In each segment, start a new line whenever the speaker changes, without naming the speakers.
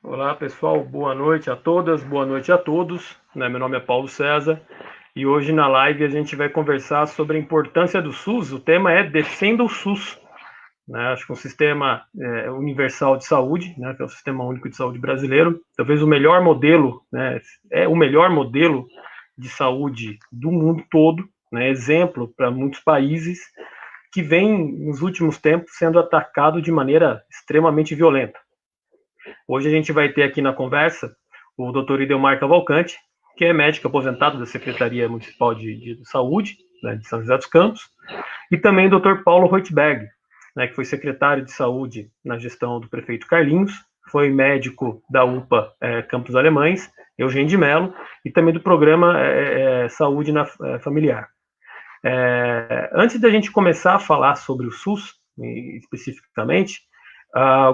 Olá, pessoal. Boa noite a todas, boa noite a todos. Meu nome é Paulo César e hoje na live a gente vai conversar sobre a importância do SUS. O tema é Defenda o SUS. Acho que um sistema universal de saúde, que é o Sistema Único de Saúde brasileiro, talvez o melhor modelo, é o melhor modelo de saúde do mundo todo, exemplo para muitos países que vem, nos últimos tempos, sendo atacado de maneira extremamente violenta. Hoje a gente vai ter aqui na conversa o Dr. Idelmar Cavalcante, que é médico aposentado da Secretaria Municipal de Saúde, de São José dos Campos, e também o Dr. Paulo Reutberg, que foi secretário de Saúde na gestão do prefeito Carlinhos, foi médico da UPA Campos Alemães, Eugênio de Mello, e também do programa Saúde Familiar. Antes da gente começar a falar sobre o SUS, especificamente,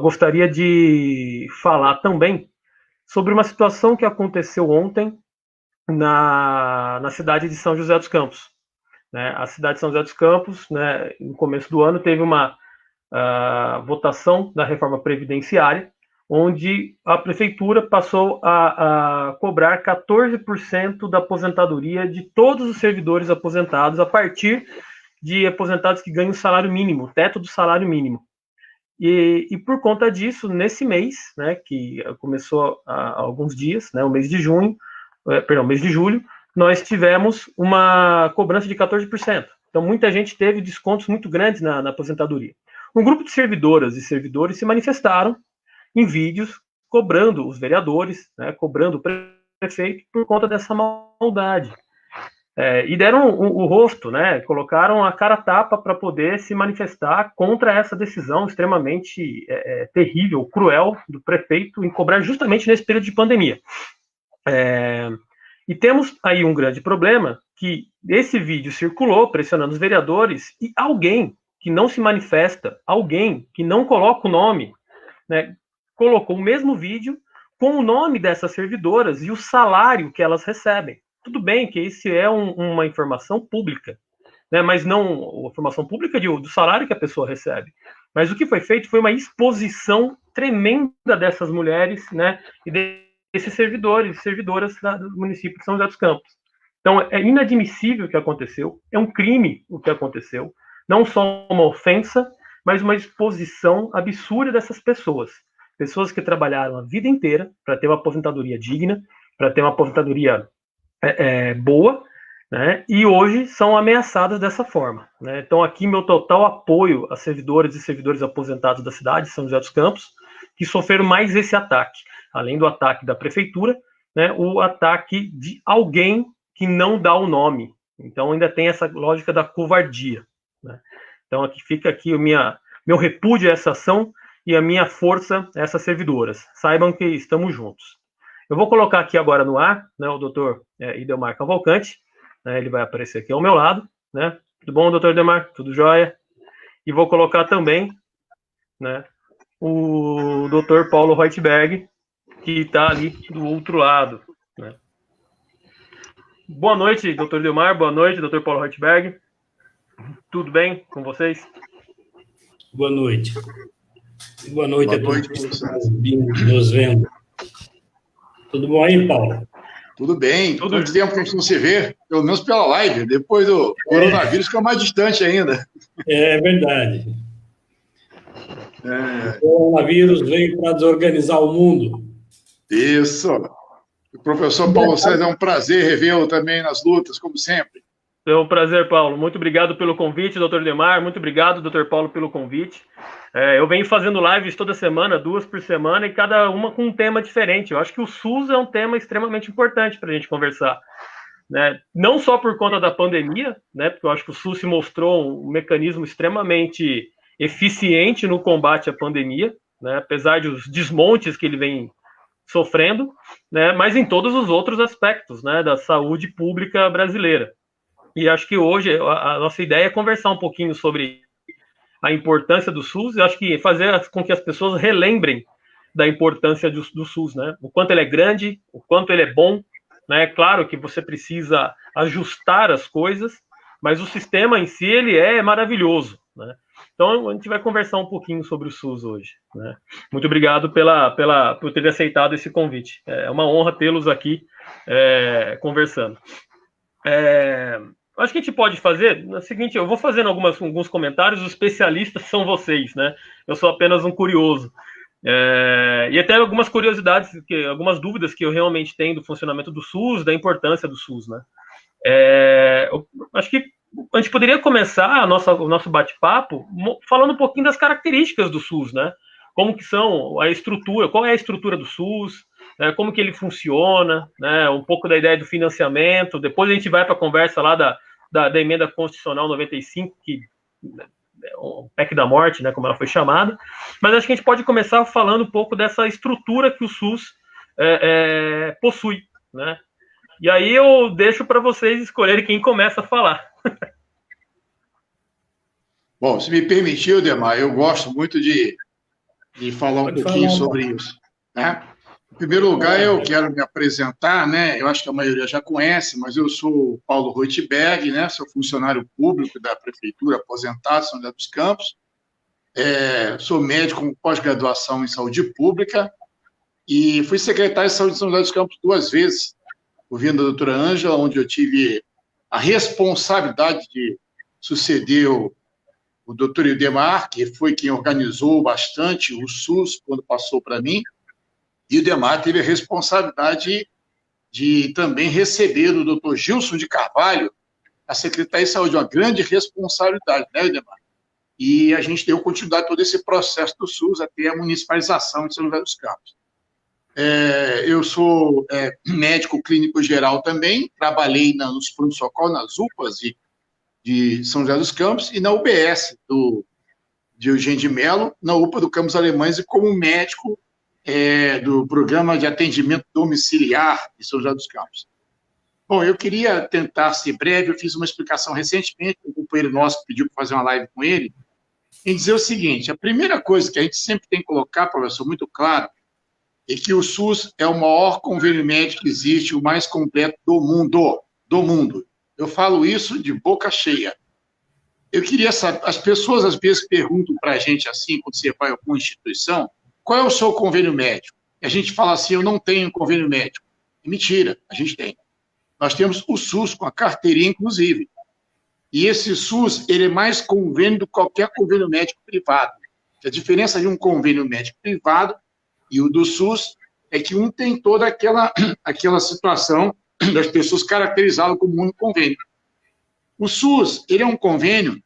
gostaria de falar também sobre uma situação que aconteceu ontem na cidade de São José dos Campos. A cidade de São José dos Campos, no começo do ano, teve uma votação da reforma previdenciária, onde a prefeitura passou a cobrar 14% da aposentadoria de todos os servidores aposentados a partir de aposentados que ganham o salário mínimo, o teto do salário mínimo. E por conta disso, nesse mês, que começou há alguns dias, o mês de junho, mês de julho, nós tivemos uma cobrança de 14%. Então, muita gente teve descontos muito grandes na aposentadoria. Um grupo de servidoras e servidores se manifestaram em vídeos cobrando os vereadores, cobrando o prefeito por conta dessa maldade. E deram o rosto, colocaram a cara a tapa para poder se manifestar contra essa decisão extremamente terrível, cruel do prefeito em cobrar justamente nesse período de pandemia. E temos aí um grande problema, que esse vídeo circulou pressionando os vereadores e alguém que não se manifesta, alguém que não coloca o nome, colocou o mesmo vídeo com o nome dessas servidoras e o salário que elas recebem. Tudo bem que isso é uma informação pública, mas não a informação pública do salário que a pessoa recebe. Mas o que foi feito foi uma exposição tremenda dessas mulheres, e desses servidores e servidoras do município de São José dos Campos. Então, é inadmissível o que aconteceu, é um crime o que aconteceu, não só uma ofensa, mas uma exposição absurda dessas pessoas. Pessoas que trabalharam a vida inteira para ter uma aposentadoria digna, para ter uma aposentadoria boa, e hoje são ameaçadas dessa forma. Então, aqui, meu total apoio a servidores e servidores aposentados da cidade de São José dos Campos, que sofreram mais esse ataque. Além do ataque da prefeitura, o ataque de alguém que não dá o nome. Então, ainda tem essa lógica da covardia. Então, aqui fica aqui meu repúdio a essa ação e a minha força a essas servidoras. Saibam que estamos juntos. Eu vou colocar aqui agora no ar, o doutor Idelmar Cavalcante, ele vai aparecer aqui ao meu lado, Tudo bom, doutor Idelmar? Tudo jóia? E vou colocar também, o doutor Paulo Reutberg, que está ali do outro lado. Boa noite, doutor Idelmar, boa noite, doutor Paulo Reutberg. Tudo bem com vocês?
Boa noite. Boa noite a todos que estão nos vendo. Tudo bom aí, Paulo?
Tudo bem. Quanto tempo que a gente não se vê? Pelo menos pela live. Depois do coronavírus fica mais distante ainda.
É verdade. O coronavírus veio para desorganizar o mundo.
Isso. O professor Paulo César, é um prazer revê-lo também nas lutas, como sempre.
É um prazer, Paulo. Muito obrigado pelo convite, doutor Idelmar. Muito obrigado, doutor Paulo, pelo convite. Eu venho fazendo lives toda semana, 2 por semana, e cada uma com um tema diferente. Eu acho que o SUS é um tema extremamente importante para a gente conversar. Não só por conta da pandemia, porque eu acho que o SUS se mostrou um mecanismo extremamente eficiente no combate à pandemia, apesar dos desmontes que ele vem sofrendo, mas em todos os outros aspectos da saúde pública brasileira. E acho que hoje a nossa ideia é conversar um pouquinho sobre a importância do SUS. Eu acho que fazer com que as pessoas relembrem da importância do SUS, o quanto ele é grande, o quanto ele é bom. Claro que você precisa ajustar as coisas, mas o sistema em si ele é maravilhoso. Então, a gente vai conversar um pouquinho sobre o SUS hoje, né? Muito obrigado por ter aceitado esse convite. É uma honra tê-los aqui conversando. Acho que a gente pode fazer o seguinte, eu vou fazendo alguns comentários, os especialistas são vocês, né? Eu sou apenas um curioso. E até algumas curiosidades, algumas dúvidas que eu realmente tenho do funcionamento do SUS, da importância do SUS, né? Acho que a gente poderia começar o nosso bate-papo falando um pouquinho das características do SUS, né? Como que são a estrutura, qual é a estrutura do SUS, né? Como que ele funciona, né? Um pouco da ideia do financiamento. Depois a gente vai para a conversa lá da emenda constitucional 95, que o PEC da morte, né, como ela foi chamada. Mas acho que a gente pode começar falando um pouco dessa estrutura que o SUS possui, né? E aí eu deixo para vocês escolherem quem começa a falar.
Bom, se me permitir, Demar, eu gosto muito de falar um pouquinho sobre isso, né? Em primeiro lugar, eu quero me apresentar, né? Eu acho que a maioria já conhece, mas eu sou Paulo Roitberg, né? Sou funcionário público da Prefeitura, aposentado, São José dos Campos. Sou médico com pós-graduação em saúde pública e fui secretário de saúde de São José dos Campos 2 vezes, governo da doutora Ângela, onde eu tive a responsabilidade de suceder o doutor Ildemar, que foi quem organizou bastante o SUS quando passou para mim, e o Ildemar teve a responsabilidade de também receber do doutor Gilson de Carvalho a Secretaria de Saúde, uma grande responsabilidade, né, Ildemar? E a gente deu continuidade a todo esse processo do SUS até a municipalização de São José dos Campos. Eu sou médico clínico geral também, trabalhei nos pronto-socorro, nas UPAs de São José dos Campos e na UBS de Eugênio de Mello, na UPA do Campos Alemães e como médico do Programa de Atendimento Domiciliar de São José dos Campos. Bom, eu queria tentar ser breve, eu fiz uma explicação recentemente, um companheiro nosso pediu para fazer uma live com ele, em dizer o seguinte, a primeira coisa que a gente sempre tem que colocar, professor, muito claro, é que o SUS é o maior convênio médico que existe, o mais completo do mundo. Eu falo isso de boca cheia. Eu queria saber, as pessoas às vezes perguntam para a gente assim, quando você vai a alguma instituição, qual é o seu convênio médico? E a gente fala assim, eu não tenho convênio médico. É mentira, a gente tem. Nós temos o SUS com a carteirinha, inclusive. E esse SUS, ele é mais convênio do que qualquer convênio médico privado. A diferença de um convênio médico privado e o do SUS é que um tem toda aquela situação das pessoas caracterizadas como um convênio. O SUS, ele é um convênio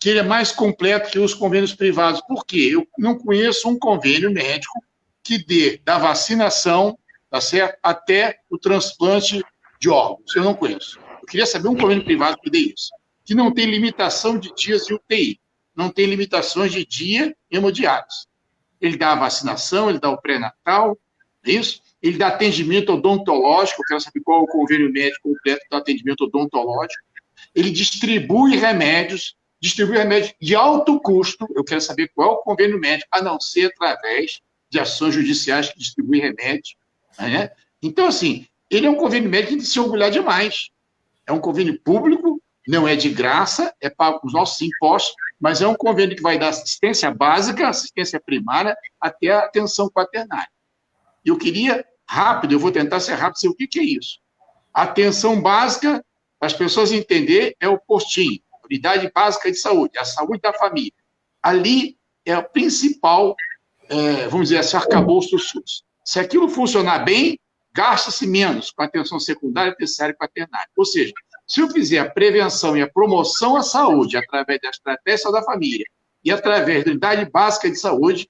que ele é mais completo que os convênios privados. Por quê? Eu não conheço um convênio médico que dê da vacinação, tá certo, até o transplante de órgãos. Eu não conheço. Eu queria saber um convênio privado que dê isso. Que não tem limitação de dias de UTI. Não tem limitações de dia hemodiários. Ele dá a vacinação, ele dá o pré-natal, é isso? Ele dá atendimento odontológico, eu quero saber qual é o convênio médico completo do atendimento odontológico. Ele distribui remédios de alto custo, eu quero saber qual é o convênio médico, a não ser através de ações judiciais que distribuem remédios. Né? Então, assim, ele é um convênio médico que tem que se orgulhar demais. É um convênio público, não é de graça, é pago com os nossos impostos, mas é um convênio que vai dar assistência básica, assistência primária, até a atenção quaternária. Eu queria, rápido, eu vou tentar ser rápido, sei o que é isso. A atenção básica, para as pessoas entenderem, é o postinho, unidade básica de saúde, a saúde da família. Ali é a principal, vamos dizer assim, arcabouço do SUS. Se aquilo funcionar bem, gasta-se menos com a atenção secundária, terciária e quaternária. Ou seja, se eu fizer a prevenção e a promoção à saúde através da estratégia da família e através da unidade básica de saúde,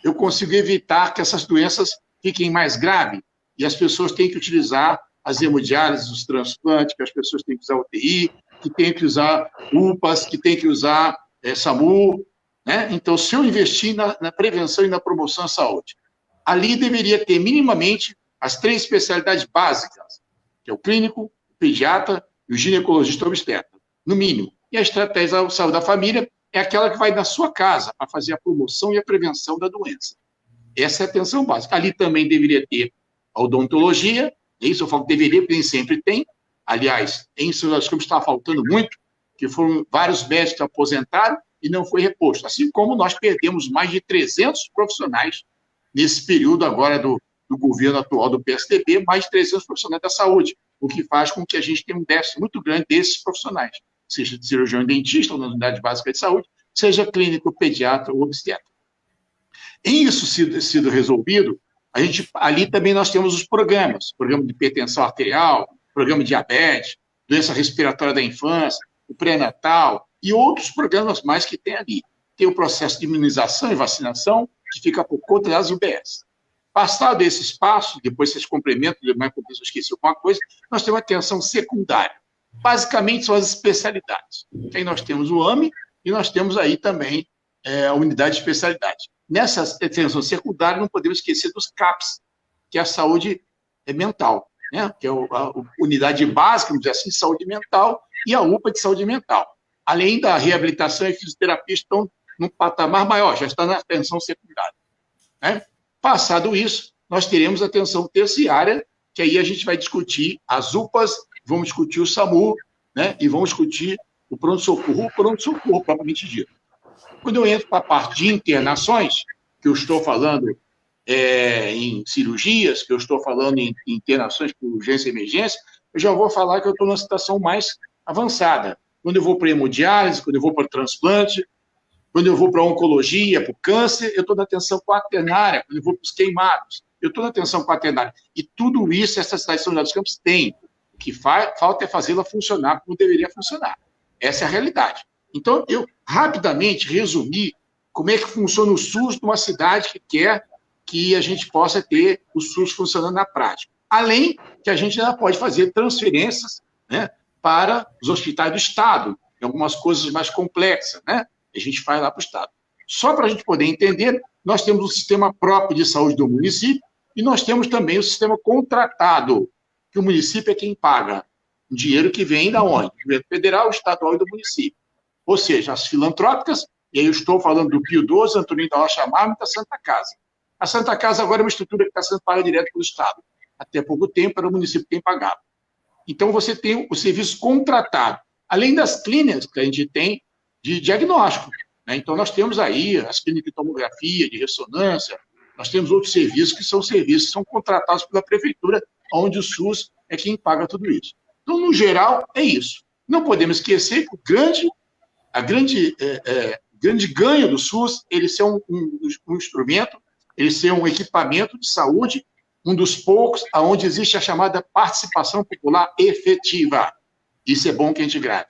eu consigo evitar que essas doenças fiquem mais graves e as pessoas têm que utilizar as hemodiálises, os transplantes, que as pessoas têm que usar UTI, que têm que usar UPAs, que têm que usar SAMU. Né? Então, se eu investir na prevenção e na promoção à saúde, ali deveria ter minimamente as 3 especialidades básicas, que é o clínico, o pediatra e o ginecologista obstetra, no mínimo. E a estratégia da saúde da família é aquela que vai na sua casa para fazer a promoção e a prevenção da doença. Essa é a atenção básica. Ali também deveria ter a odontologia, isso eu falo que deveria, porque nem sempre tem. Aliás, em São José dos Campos está faltando muito, que foram vários médicos que aposentaram, e não foi reposto. Assim como nós perdemos mais de 300 profissionais nesse período agora do governo atual do PSDB, mais de 300 profissionais da saúde, o que faz com que a gente tenha um déficit muito grande desses profissionais, seja de cirurgião e dentista, ou na unidade básica de saúde, seja clínico, pediatra ou obstetra. Em isso sido resolvido, ali também nós temos os programas, programa de hipertensão arterial, programa de diabetes, doença respiratória da infância, o pré-natal e outros programas mais que tem ali. Tem o processo de imunização e vacinação, que fica por conta das UBS. Passado esse espaço, depois vocês complementam, demais porque eu esqueci alguma coisa, nós temos a atenção secundária. Basicamente são as especialidades. Aí nós temos o AME e nós temos aí também a unidade de especialidade. Nessa atenção secundária, não podemos esquecer dos CAPs, que é a saúde mental, né? Que é a unidade básica, vamos dizer assim, de saúde mental, e a UPA de saúde mental. Além da reabilitação e fisioterapia, estão num patamar maior, já está na atenção secundária. Né? Passado isso, nós teremos a atenção terciária, que aí a gente vai discutir as UPAs, vamos discutir o SAMU, né? E vamos discutir o pronto-socorro propriamente dito. Quando eu entro para a parte de internações, que eu estou falando em cirurgias, que eu estou falando em internações por urgência e emergência, eu já vou falar que eu estou numa situação mais avançada. Quando eu vou para hemodiálise, quando eu vou para transplante, quando eu vou para oncologia, para o câncer, eu estou na atenção quaternária, quando eu vou para os queimados, eu estou na atenção quaternária. E tudo isso, essa cidade de São José dos Campos tem. O que falta é fazê-la funcionar como deveria funcionar. Essa é a realidade. Então, eu rapidamente resumi como é que funciona o SUS numa cidade que quer que a gente possa ter o SUS funcionando na prática. Além que a gente ainda pode fazer transferências, né, para os hospitais do Estado, em algumas coisas mais complexas, né? A gente faz lá para o Estado. Só para a gente poder entender, nós temos o sistema próprio de saúde do município e nós temos também o sistema contratado, que o município é quem paga. O dinheiro que vem da onde? Do governo federal, estadual e do município. Ou seja, as filantrópicas, e aí eu estou falando do Pio XII, Antônio da Rocha Marmo e da Santa Casa. A Santa Casa agora é uma estrutura que está sendo paga direto pelo Estado. Até pouco tempo era o município quem pagava. Então, você tem o serviço contratado, além das clínicas que a gente tem de diagnóstico. Né? Então, nós temos aí as clínicas de tomografia, de ressonância, nós temos outros serviços que são contratados pela prefeitura, onde o SUS é quem paga tudo isso. Então, no geral, é isso. Não podemos esquecer que o grande ganho do SUS, ele ser um instrumento, ele ser um equipamento de saúde, um dos poucos onde existe a chamada participação popular efetiva. Isso é bom que a gente grave.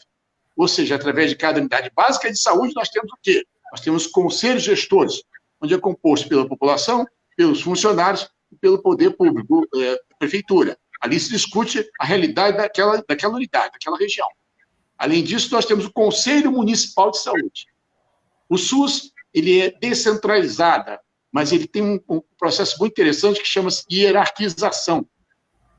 Ou seja, através de cada unidade básica de saúde, nós temos o quê? Nós temos conselhos gestores, onde é composto pela população, pelos funcionários e pelo poder público, prefeitura. Ali se discute a realidade daquela unidade, daquela região. Além disso, nós temos o Conselho Municipal de Saúde. O SUS, ele é descentralizado, mas ele tem um processo muito interessante que chama-se hierarquização.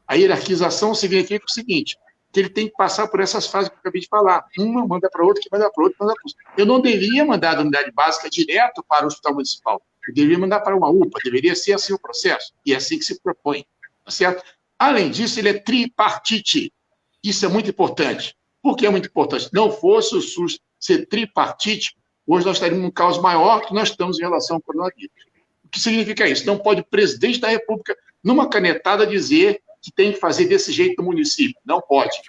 A hierarquização significa o seguinte, que ele tem que passar por essas fases que eu acabei de falar. Uma manda para outra, que manda para outra, manda para outra. Eu não deveria mandar da unidade básica direto para o hospital municipal. Eu deveria mandar para uma UPA, deveria ser assim o processo. E é assim que se propõe. Tá certo? Além disso, ele é tripartite. Isso é muito importante. Por que é muito importante? Se não fosse o SUS ser tripartite, hoje nós estaríamos num caos maior que nós estamos em relação ao coronavírus. O que significa isso? Não pode o presidente da República, numa canetada, dizer que tem que fazer desse jeito no município. Não pode.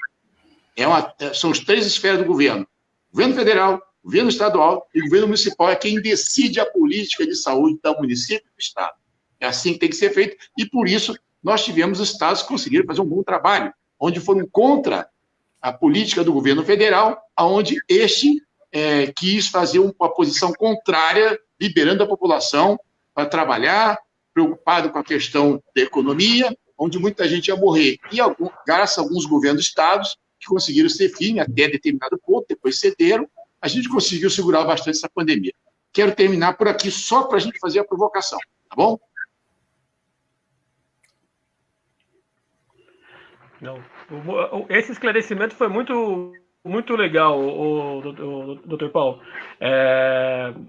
São as três esferas do governo. O governo federal, o governo estadual e o governo municipal é quem decide a política de saúde do município e do estado. É assim que tem que ser feito. E, por isso, nós tivemos estados que conseguiram fazer um bom trabalho, onde foram contra a política do governo federal, onde este quis fazer uma posição contrária, liberando a população para trabalhar, preocupado com a questão da economia, onde muita gente ia morrer. E graças a alguns governos estados que conseguiram ser firmes até determinado ponto, depois cederam, a gente conseguiu segurar bastante essa pandemia. Quero terminar por aqui só para a gente fazer a provocação, tá bom?
Não. Esse esclarecimento foi muito, muito legal, doutor Paulo.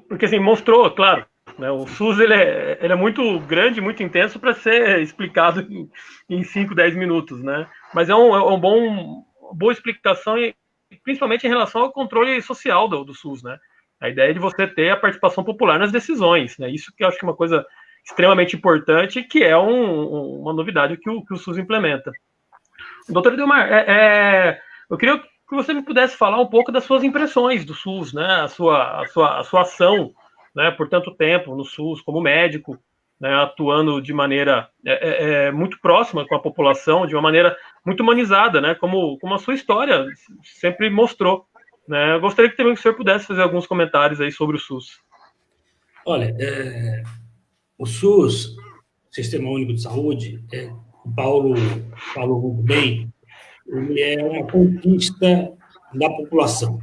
Porque assim, mostrou, claro, né, o SUS ele é muito grande, muito intenso para ser explicado em 5, 10 minutos, né? Mas é uma boa explicação, principalmente em relação ao controle social do SUS, né? A ideia é de você ter a participação popular nas decisões, né? Isso que eu acho que é uma coisa extremamente importante e que é uma novidade que o SUS implementa. Doutor Edilmar, eu queria que você me pudesse falar um pouco das suas impressões do SUS, né? A sua ação, né, por tanto tempo no SUS como médico, né, atuando de maneira muito próxima com a população, de uma maneira muito humanizada, né, como a sua história sempre mostrou. Né? Eu gostaria que também o senhor pudesse fazer alguns comentários aí sobre o SUS.
Olha, o SUS, Sistema Único de Saúde, o Paulo falou muito bem, ele é uma conquista da população.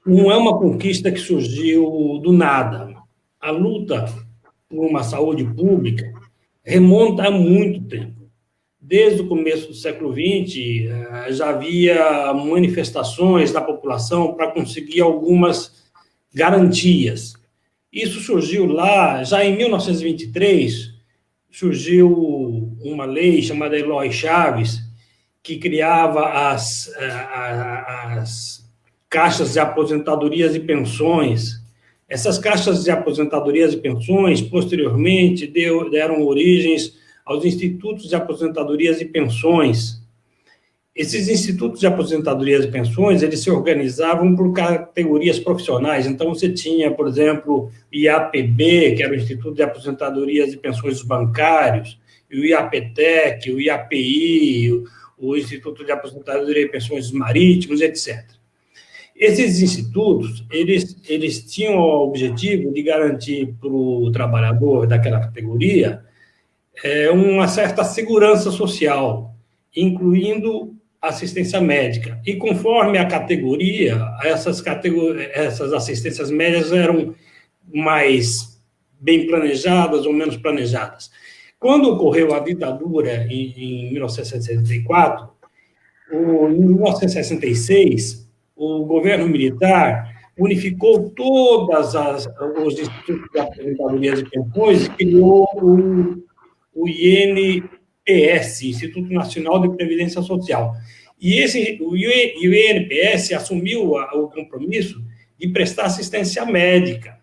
Não é uma conquista que surgiu do nada. A luta por uma saúde pública remonta a muito tempo. Desde o começo do século XX, já havia manifestações da população para conseguir algumas garantias. Isso surgiu lá, já em 1923, surgiu uma lei chamada Eloy Chaves, que criava as caixas de aposentadorias e pensões. Essas caixas de aposentadorias e pensões, posteriormente, deram origens aos institutos de aposentadorias e pensões. Esses institutos de aposentadorias e pensões, eles se organizavam por categorias profissionais. Então, você tinha, por exemplo, o IAPB, que era o Instituto de Aposentadorias e Pensões dos Bancários, o IAPTEC, o IAPI, o Instituto de Aposentadoria e Pensões dos Marítimos, etc. Esses institutos, eles tinham o objetivo de garantir para o trabalhador daquela categoria uma certa segurança social, incluindo assistência médica. E conforme a categoria, essas assistências médicas eram mais bem planejadas ou menos planejadas. Quando ocorreu a ditadura em 1964, em 1966, o governo militar unificou todos os institutos de aposentadorias e pensões e criou o INPS, Instituto Nacional de Previdência Social. E o INPS assumiu o compromisso de prestar assistência médica.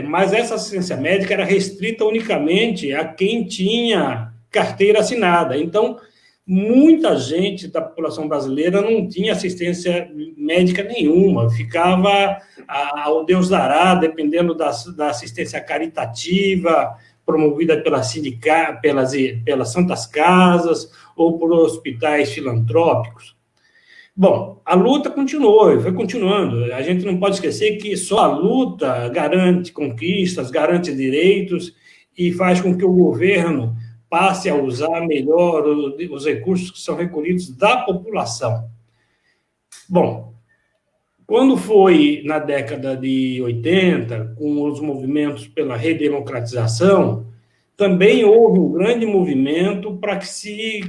Mas essa assistência médica era restrita unicamente a quem tinha carteira assinada. Então, muita gente da população brasileira não tinha assistência médica nenhuma, ficava ao Deus dará, dependendo da assistência caritativa, promovida pelas Santas Casas ou por hospitais filantrópicos. Bom, a luta continuou, foi continuando. A gente não pode esquecer que só a luta garante conquistas, garante direitos e faz com que o governo passe a usar melhor os recursos que são recolhidos da população. Bom, quando foi na década de 80, com os movimentos pela redemocratização, também houve um grande movimento para que se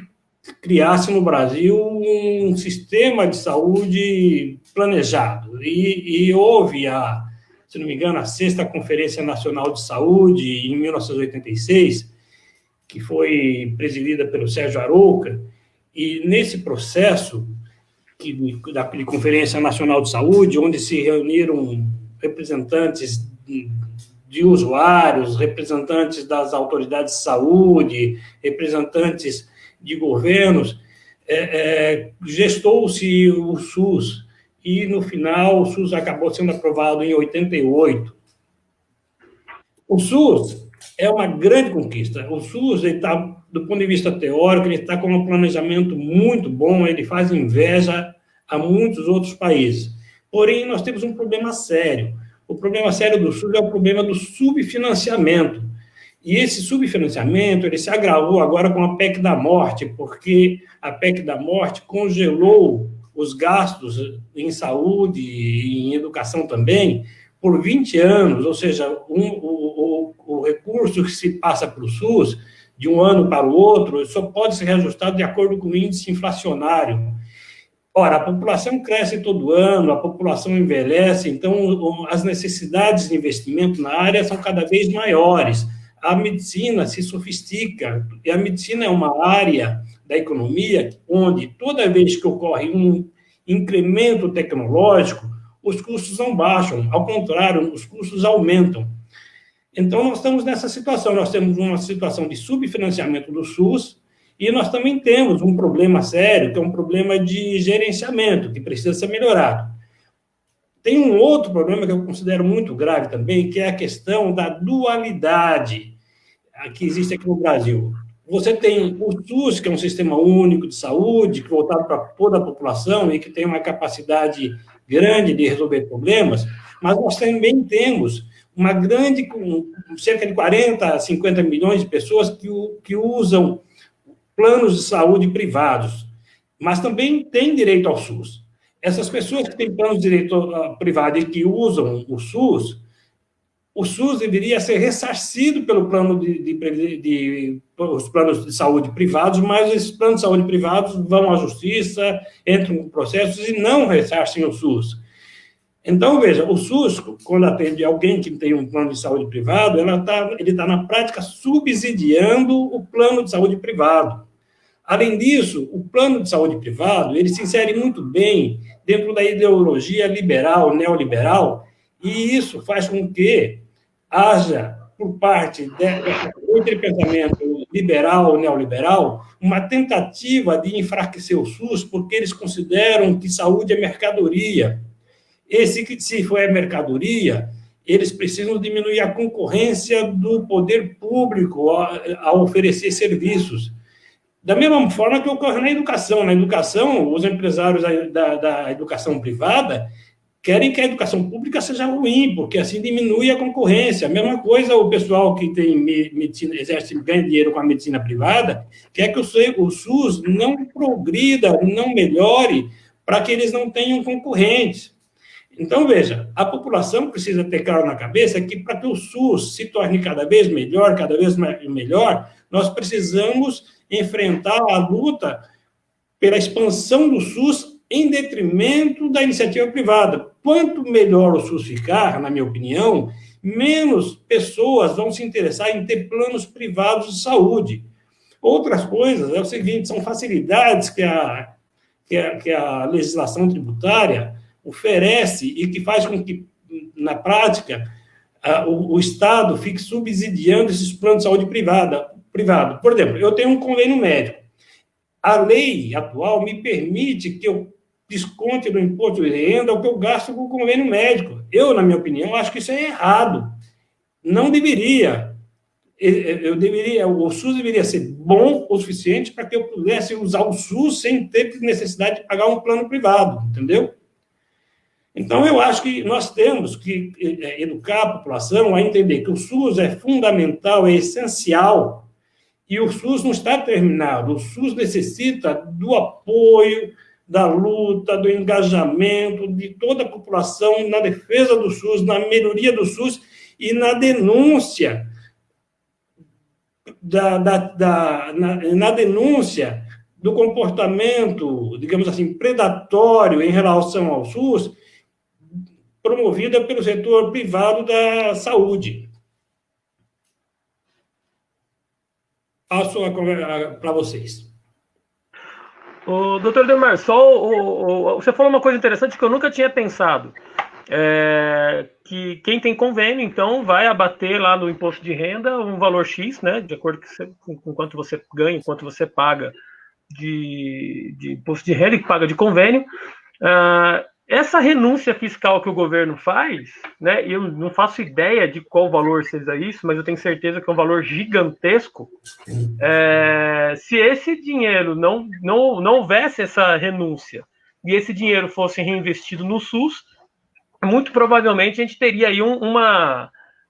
criasse no Brasil um sistema de saúde planejado. E houve, se não me engano, a 6ª Conferência Nacional de Saúde, em 1986, que foi presidida pelo Sérgio Arouca, e nesse processo da Conferência Nacional de Saúde, onde se reuniram representantes de usuários, representantes das autoridades de saúde, representantes de governos, gestou-se o SUS, e, no final, o SUS acabou sendo aprovado em 88. O SUS é uma grande conquista. O SUS, do ponto de vista teórico, ele está com um planejamento muito bom, ele faz inveja a muitos outros países. Porém, nós temos um problema sério. O problema sério do SUS é o problema do subfinanciamento. E esse subfinanciamento ele se agravou agora com a PEC da morte, porque a PEC da morte congelou os gastos em saúde e em educação também por 20 anos, ou seja, o recurso que se passa para o SUS de um ano para o outro só pode ser reajustado de acordo com o índice inflacionário. Ora, a população cresce todo ano, a população envelhece, então as necessidades de investimento na área são cada vez maiores. A medicina se sofistica, e a medicina é uma área da economia onde, toda vez que ocorre um incremento tecnológico, os custos não baixam, ao contrário, os custos aumentam. Então, nós estamos nessa situação, nós temos uma situação de subfinanciamento do SUS e nós também temos um problema sério, que é um problema de gerenciamento, que precisa ser melhorado. Tem um outro problema que eu considero muito grave também, que é a questão da dualidade que existe aqui no Brasil. Você tem o SUS, que é um sistema único de saúde, voltado para toda a população e que tem uma capacidade grande de resolver problemas, mas nós também temos uma grande, cerca de 40 a 50 milhões de pessoas que usam planos de saúde privados, mas também têm direito ao SUS. Essas pessoas que têm planos de direito privado e que usam o SUS deveria ser ressarcido pelo plano os planos de saúde privados, mas esses planos de saúde privados vão à justiça, entram em processos e não ressarcem o SUS. Então, veja, o SUS, quando atende alguém que tem um plano de saúde privado, ele está, na prática, subsidiando o plano de saúde privado. Além disso, o plano de saúde privado, ele se insere muito bem dentro da ideologia liberal, neoliberal, e isso faz com que haja, por parte entre pensamento liberal, neoliberal, uma tentativa de enfraquecer o SUS, porque eles consideram que saúde é mercadoria. Se for mercadoria, eles precisam diminuir a concorrência do poder público a oferecer serviços. Da mesma forma que ocorre na educação. Na educação, os empresários da educação privada querem que a educação pública seja ruim, porque assim diminui a concorrência. A mesma coisa o pessoal que tem medicina, ganha dinheiro com a medicina privada, quer que o SUS não progrida, não melhore, para que eles não tenham concorrentes. Então, veja, a população precisa ter claro na cabeça que, para que o SUS se torne cada vez melhor, nós precisamos enfrentar a luta pela expansão do SUS em detrimento da iniciativa privada. Quanto melhor o SUS ficar, na minha opinião, menos pessoas vão se interessar em ter planos privados de saúde. Outras coisas é o seguinte, são facilidades que a legislação tributária oferece e que faz com que, na prática, o Estado fique subsidiando esses planos de saúde privado. Por exemplo, eu tenho um convênio médico. A lei atual me permite que eu desconte do imposto de renda o que eu gasto com o convênio médico. Eu, na minha opinião, acho que isso é errado. Não deveria. O SUS deveria ser bom o suficiente para que eu pudesse usar o SUS sem ter necessidade de pagar um plano privado, entendeu? Então, eu acho que nós temos que educar a população a entender que o SUS é fundamental, é essencial, e o SUS não está terminado. O SUS necessita do apoio, da luta, do engajamento de toda a população na defesa do SUS, na melhoria do SUS e na denúncia na denúncia do comportamento, digamos assim, predatório em relação ao SUS, promovida pelo setor privado da saúde. Passo para vocês.
O doutor Demar, você falou uma coisa interessante que eu nunca tinha pensado. Que quem tem convênio, então, vai abater lá no imposto de renda um valor X, né, de acordo com quanto você ganha, quanto você paga de imposto de renda e que paga de convênio. Essa renúncia fiscal que o governo faz, né, eu não faço ideia de qual valor seja isso, mas eu tenho certeza que é um valor gigantesco. Se esse dinheiro não houvesse essa renúncia e esse dinheiro fosse reinvestido no SUS, muito provavelmente a gente teria aí uma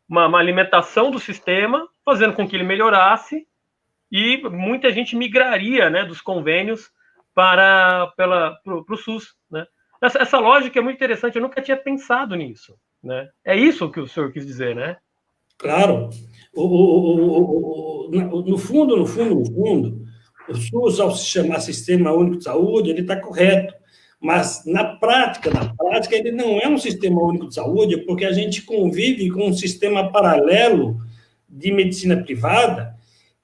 alimentação do sistema, fazendo com que ele melhorasse, e muita gente migraria, né, dos convênios para o SUS, né? Essa lógica é muito interessante, eu nunca tinha pensado nisso, né? É isso que o senhor quis dizer, né?
Claro. No fundo, o SUS, ao se chamar Sistema Único de Saúde, ele está correto. Mas, na prática, ele não é um sistema único de saúde, porque a gente convive com um sistema paralelo de medicina privada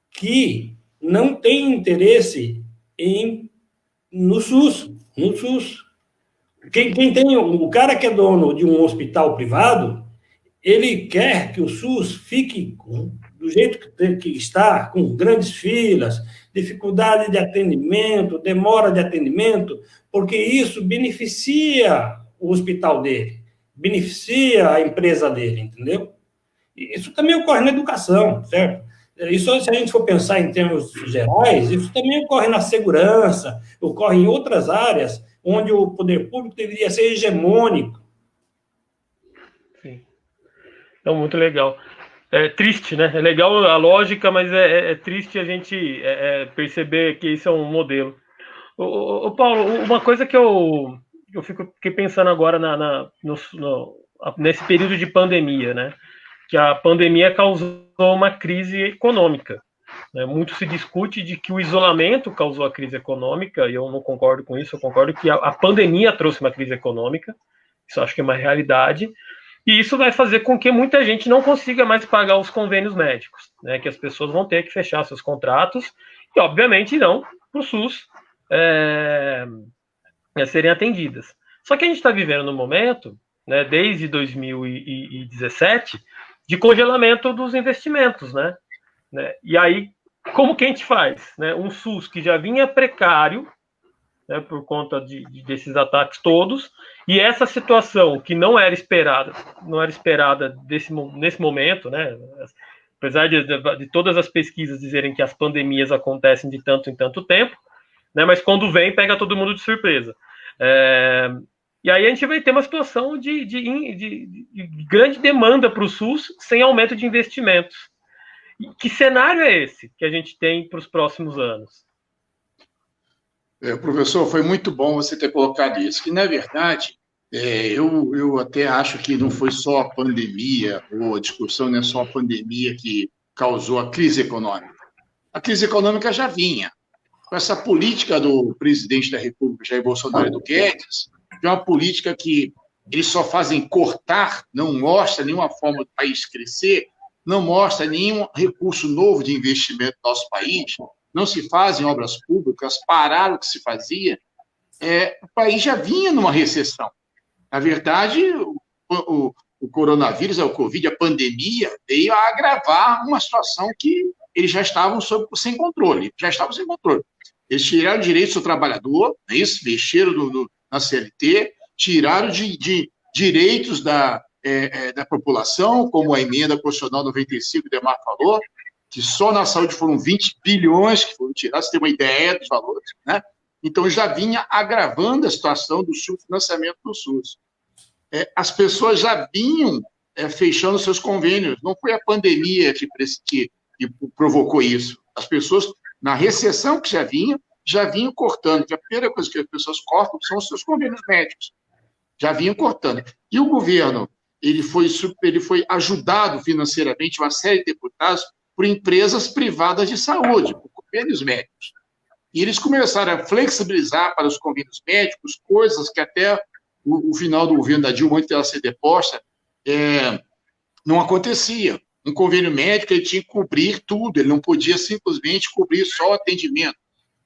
que não tem interesse no SUS. Quem tem, o cara que é dono de um hospital privado, ele quer que o SUS fique do jeito que está, com grandes filas, dificuldade de atendimento, demora de atendimento, porque isso beneficia o hospital dele, beneficia a empresa dele, entendeu? Isso também ocorre na educação, certo? Isso, se a gente for pensar em termos gerais, isso também ocorre na segurança, ocorre em outras áreas onde o poder público deveria ser hegemônico.
Sim. Então, muito legal. É triste, né? É legal a lógica, mas é triste a gente perceber que isso é um modelo. Ô, Paulo, uma coisa que eu fiquei pensando agora nesse período de pandemia, né? Que a pandemia causou uma crise econômica. Né? Muito se discute de que o isolamento causou a crise econômica, e eu não concordo com isso, eu concordo que a pandemia trouxe uma crise econômica, isso acho que é uma realidade, e isso vai fazer com que muita gente não consiga mais pagar os convênios médicos, né? Que as pessoas vão ter que fechar seus contratos, e obviamente não para o SUS serem atendidas. Só que a gente está vivendo no momento, né, desde 2017, de congelamento dos investimentos, né? E aí, como que a gente faz? Né? Um SUS que já vinha precário, né, por conta desses ataques todos, e essa situação que não era esperada nesse momento, né? Apesar de todas as pesquisas dizerem que as pandemias acontecem de tanto em tanto tempo, né, mas quando vem, pega todo mundo de surpresa. E aí a gente vai ter uma situação de grande demanda para o SUS sem aumento de investimentos. E que cenário é esse que a gente tem para os próximos anos?
Professor, foi muito bom você ter colocado isso, que, na verdade, eu até acho que não foi só a pandemia, ou a discussão não é só a pandemia que causou a crise econômica. A crise econômica já vinha. Com essa política do presidente da República, Jair Bolsonaro e do Guedes, que é uma política que eles só fazem cortar, não mostra nenhuma forma do país crescer, não mostra nenhum recurso novo de investimento no nosso país, não se fazem obras públicas, pararam o que se fazia, o país já vinha numa recessão. Na verdade, o coronavírus, o Covid, a pandemia, veio a agravar uma situação que eles já estavam sem controle, Eles tiraram direitos do trabalhador, é isso? Mexeram na CLT, tiraram de direitos da população, como a emenda constitucional 95, o Demar falou, que só na saúde foram 20 bilhões que foram tirados, você tem uma ideia dos valores, né? Então, já vinha agravando a situação do subfinanciamento do SUS. As pessoas já vinham fechando seus convênios, não foi a pandemia que provocou isso. As pessoas, na recessão que já vinham cortando, que a primeira coisa que as pessoas cortam são os seus convênios médicos. Já vinham cortando. E o governo, ele foi ajudado financeiramente, uma série de deputados, por empresas privadas de saúde, por convênios médicos. E eles começaram a flexibilizar para os convênios médicos coisas que até o final do governo da Dilma, antes dela ser deposta, não acontecia. Um convênio médico, ele tinha que cobrir tudo, ele não podia simplesmente cobrir só o atendimento.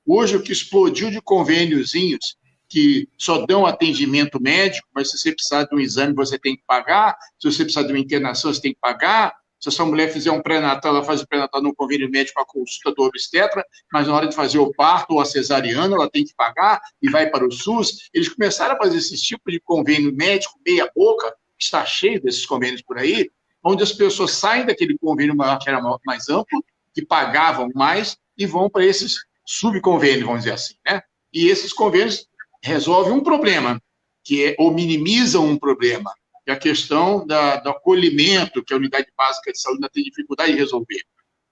Hoje, o que explodiu de convêniozinhos que só dão atendimento médico, mas se você precisar de um exame, você tem que pagar, se você precisar de uma internação, você tem que pagar, se a sua mulher fizer um pré-natal, ela faz o pré-natal no convênio médico com a consulta do obstetra, mas na hora de fazer o parto ou a cesariana, ela tem que pagar e vai para o SUS. Eles começaram a fazer esse tipo de convênio médico meia boca, está cheio desses convênios por aí, onde as pessoas saem daquele convênio maior, que era mais amplo, que pagavam mais, e vão para esses subconvênios, vamos dizer assim, né? E esses convênios resolvem um problema, ou minimizam um problema, que é a questão do acolhimento, que a unidade básica de saúde ainda tem dificuldade de resolver,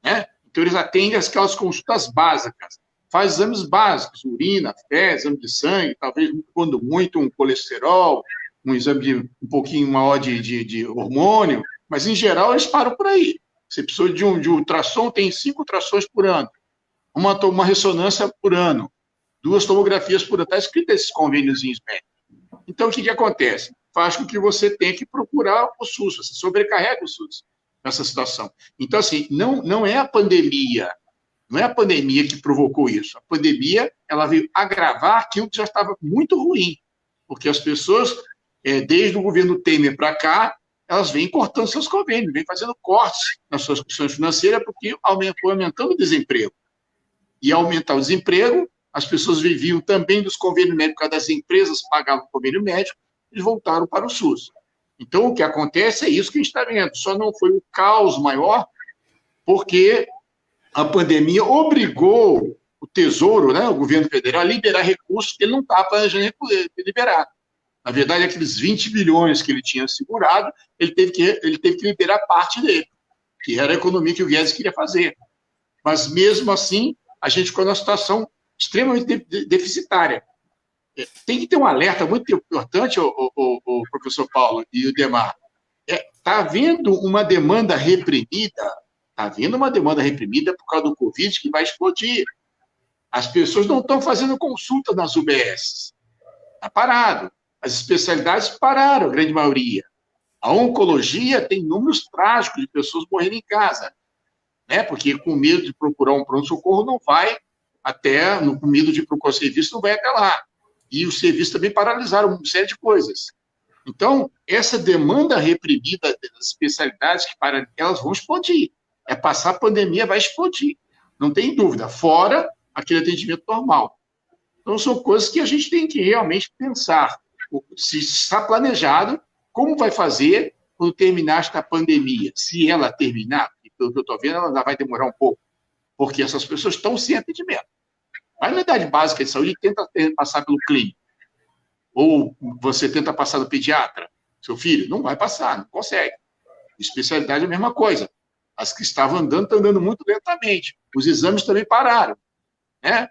né? Então, eles atendem aquelas consultas básicas, faz exames básicos, urina, fezes, exame de sangue, talvez, quando muito, um colesterol, um exame um pouquinho maior de hormônio, mas, em geral, eles param por aí. Você precisa de ultrassom, tem 5 ultrassons por ano, uma ressonância por ano, 2 tomografias por ano, está escrito esses convêniozinhos médicos. Então, o que acontece? Faz com que você tenha que procurar o SUS, você sobrecarrega o SUS nessa situação. Então, assim, não é a pandemia, que provocou isso. A pandemia, ela veio agravar aquilo que já estava muito ruim. porque as pessoas, desde o governo Temer para cá, elas vêm cortando seus convênios, vêm fazendo cortes nas suas questões financeiras, porque foi aumentando o desemprego. E ao aumentar o desemprego, as pessoas viviam também dos convênios médicos, das empresas pagavam convênio médico, eles voltaram para o SUS. Então, o que acontece é isso que a gente está vendo. Só não foi um caos maior, porque a pandemia obrigou o Tesouro, né, o governo federal, a liberar recursos que ele não estava planejando liberar. Na verdade, aqueles 20 bilhões que ele tinha segurado, ele teve que liberar parte dele, que era a economia que o Guedes queria fazer. Mas, mesmo assim, a gente ficou numa situação extremamente deficitária. Tem que ter um alerta muito importante, o professor Paulo e o Demar. Está havendo uma demanda reprimida, por causa do Covid, que vai explodir. As pessoas não estão fazendo consulta nas UBS. Está parado. As especialidades pararam, a grande maioria. A oncologia tem números trágicos de pessoas morrendo em casa, né? Porque com medo de procurar um pronto-socorro não vai com medo de procurar serviço não vai até lá. E os serviços também paralisaram uma série de coisas. Então, essa demanda reprimida das especialidades, elas vão explodir. Passar a pandemia, vai explodir. Não tem dúvida. Fora aquele atendimento normal. Então, são coisas que a gente tem que realmente pensar. Se está planejado, como vai fazer quando terminar esta pandemia? Se ela terminar, pelo que eu estou vendo, ela ainda vai demorar um pouco, porque essas pessoas estão sem atendimento. A unidade básica de saúde tenta passar pelo clínico. Ou você tenta passar no pediatra, seu filho, não vai passar, não consegue. Especialidade é a mesma coisa. As que estavam andando, estão andando muito lentamente. Os exames também pararam, né?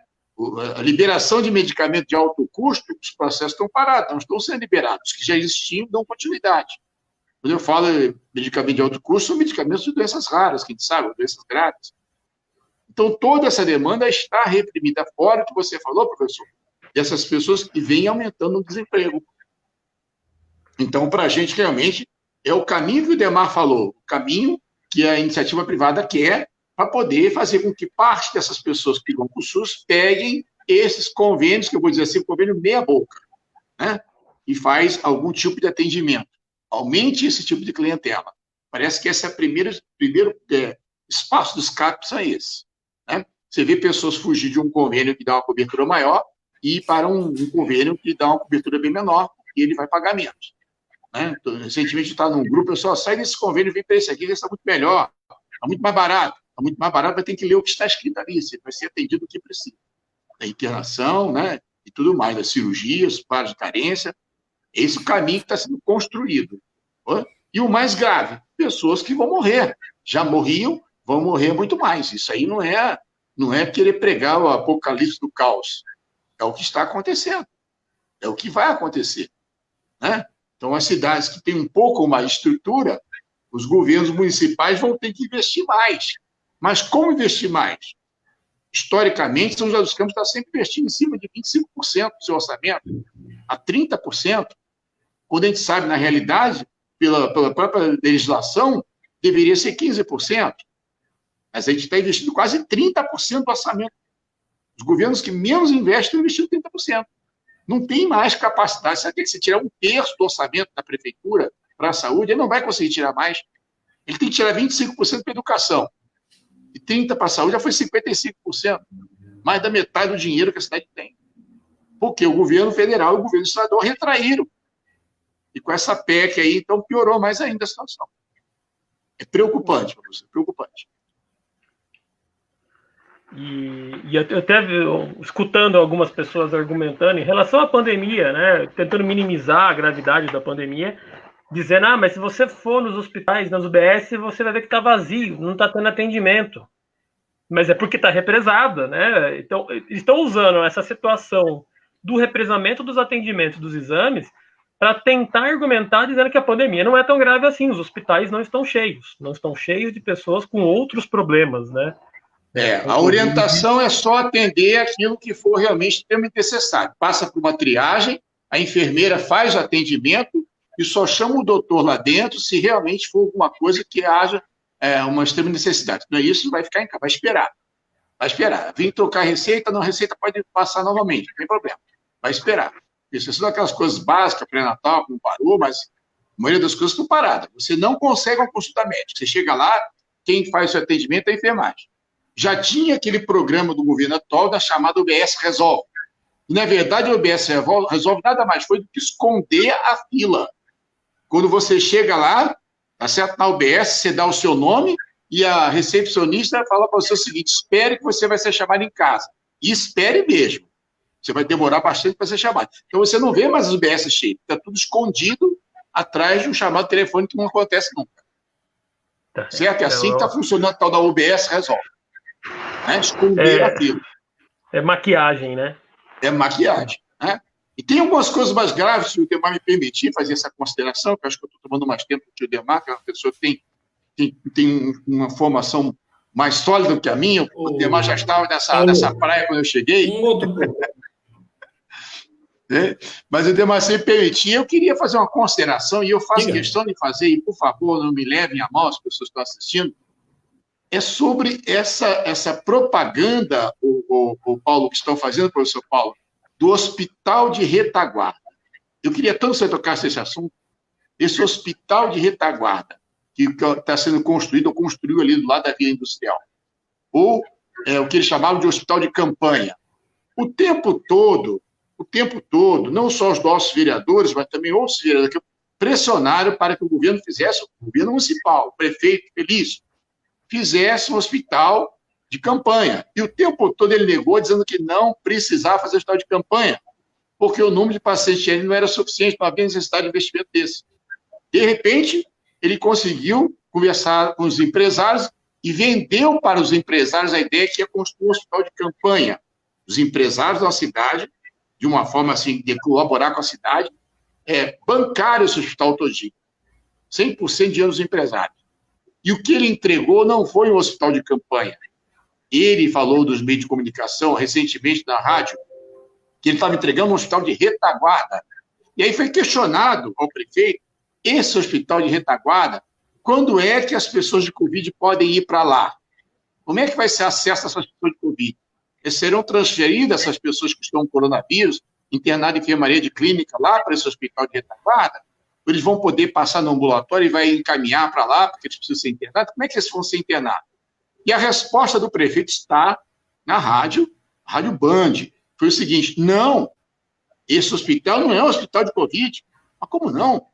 A liberação de medicamento de alto custo, os processos estão parados, não estão sendo liberados. Os que já existiam dão continuidade. Quando eu falo medicamento de alto custo, são medicamentos de doenças raras, que a gente sabe, doenças graves. Então, toda essa demanda está reprimida, fora do que você falou, professor, dessas pessoas que vêm aumentando o desemprego. Então, para a gente, realmente, é o caminho que o Demar falou, o caminho que a iniciativa privada quer para poder fazer com que parte dessas pessoas que vão para o SUS peguem esses convênios, que eu vou dizer assim, convênio meia-boca, né? E faz algum tipo de atendimento. Aumente esse tipo de clientela. Parece que esse é o primeiro espaço do escape, são esses. Né? Você vê pessoas fugir de um convênio que dá uma cobertura maior e ir para um convênio que dá uma cobertura bem menor, e ele vai pagar menos. Né? Então, recentemente está num grupo, o pessoal sai desse convênio e vem para esse aqui, que está muito melhor, está muito mais barato. Está muito mais barato, vai ter que ler o que está escrito ali, você vai ser atendido o que precisa. Da internação, né? E tudo mais, das cirurgias, para de carência. Esse é o caminho que está sendo construído. E o mais grave, pessoas que vão morrer. Já morriam, vão morrer muito mais. Isso aí não é querer pregar o apocalipse do caos. É o que está acontecendo. É o que vai acontecer. Né? Então, as cidades que têm um pouco mais de estrutura, os governos municipais vão ter que investir mais. Mas como investir mais? Historicamente, São José dos Campos está sempre investindo em cima de 25% do seu orçamento, a 30%, quando a gente sabe, na realidade, pela própria legislação, deveria ser 15%. Mas a gente está investindo quase 30% do orçamento. Os governos que menos investem estão investindo 30%. Não tem mais capacidade. Você tem que se tirar 1/3 do orçamento da prefeitura para a saúde, ele não vai conseguir tirar mais. Ele tem que tirar 25% para a educação. E 30% para a saúde já foi 55%. Mais da metade do dinheiro que a cidade tem. Porque o governo federal e o governo estadual retraíram. E com essa PEC aí, então, piorou mais ainda a situação. É preocupante, professor, preocupante.
E até escutando algumas pessoas argumentando em relação à pandemia, né, tentando minimizar a gravidade da pandemia, dizendo, mas se você for nos hospitais, nas UBS, você vai ver que está vazio, não está tendo atendimento. Mas é porque está represada, né? Então, estão usando essa situação do represamento dos atendimentos dos exames para tentar argumentar dizendo que a pandemia não é tão grave assim, os hospitais não estão cheios de pessoas com outros problemas, né?
A orientação é só atender aquilo que for realmente extremamente necessário. Passa por uma triagem, a enfermeira faz o atendimento e só chama o doutor lá dentro se realmente for alguma coisa que haja uma extrema necessidade. Não é isso, vai ficar em casa, vai esperar. Vai esperar. Vem trocar a receita, não, a receita pode passar novamente, não tem problema. Vai esperar. Exceção daquelas coisas básicas, pré-natal, que não parou, mas a maioria das coisas estão paradas. Você não consegue uma consulta médica. Você chega lá, quem faz o seu atendimento é a enfermagem. Já tinha aquele programa do governo atual da chamada UBS Resolve. E, na verdade, a UBS Resolve nada mais foi do que esconder a fila. Quando você chega lá, tá certo? Na UBS, você dá o seu nome e a recepcionista fala para você o seguinte: espere que você vai ser chamado em casa. E espere mesmo. Você vai demorar bastante para ser chamado. Então, você não vê mais as UBS cheias. Está tudo escondido atrás de um chamado telefônico que não acontece nunca. Certo? É assim que está funcionando a tal da UBS Resolve. Né? Esconder a fila.
É maquiagem, né?
É maquiagem. Né? E tem algumas coisas mais graves, se o Demar me permitir fazer essa consideração, que eu acho que eu estou tomando mais tempo do que o Demar, que é uma pessoa que tem uma formação mais sólida do que a minha. O Demar já estava nessa praia quando eu cheguei.
Um outro
Mas o Demar, se me permitir, eu queria fazer uma consideração, e eu faço questão de fazer, e por favor, não me levem a mal, as pessoas que estão assistindo, é sobre essa propaganda, o Paulo, que estão fazendo, professor Paulo, do hospital de retaguarda. Eu queria tanto que você tocasse esse assunto, esse hospital de retaguarda, que está sendo construído, ou construiu ali do lado da Vila Industrial, ou o que eles chamavam de hospital de campanha. O tempo todo, não só os nossos vereadores, mas também outros vereadores, pressionaram para que o governo fizesse, o governo municipal, o prefeito Felício, fizesse um hospital de campanha. E o tempo todo ele negou, dizendo que não precisava fazer hospital de campanha, porque o número de pacientes ali não era suficiente para haver necessidade de investimento desse. De repente, ele conseguiu conversar com os empresários e vendeu para os empresários a ideia que ia construir um hospital de campanha. Os empresários da cidade, de uma forma assim, de colaborar com a cidade, bancaram esse hospital todinho. 100% de dinheiro dos empresários. E o que ele entregou não foi um hospital de campanha. Ele falou dos meios de comunicação, recentemente na rádio, que ele estava entregando um hospital de retaguarda. E aí foi questionado ao prefeito, esse hospital de retaguarda, quando é que as pessoas de Covid podem ir para lá? Como é que vai ser acesso a essas pessoas de Covid? Serão transferidas essas pessoas que estão com coronavírus, internadas em enfermaria de clínica lá para esse hospital de retaguarda? Ou eles vão poder passar no ambulatório e vai encaminhar para lá, porque eles precisam ser internados? Como é que eles vão ser internados? E a resposta do prefeito está na rádio Band. Foi o seguinte: não, esse hospital não é um hospital de Covid. Mas como não?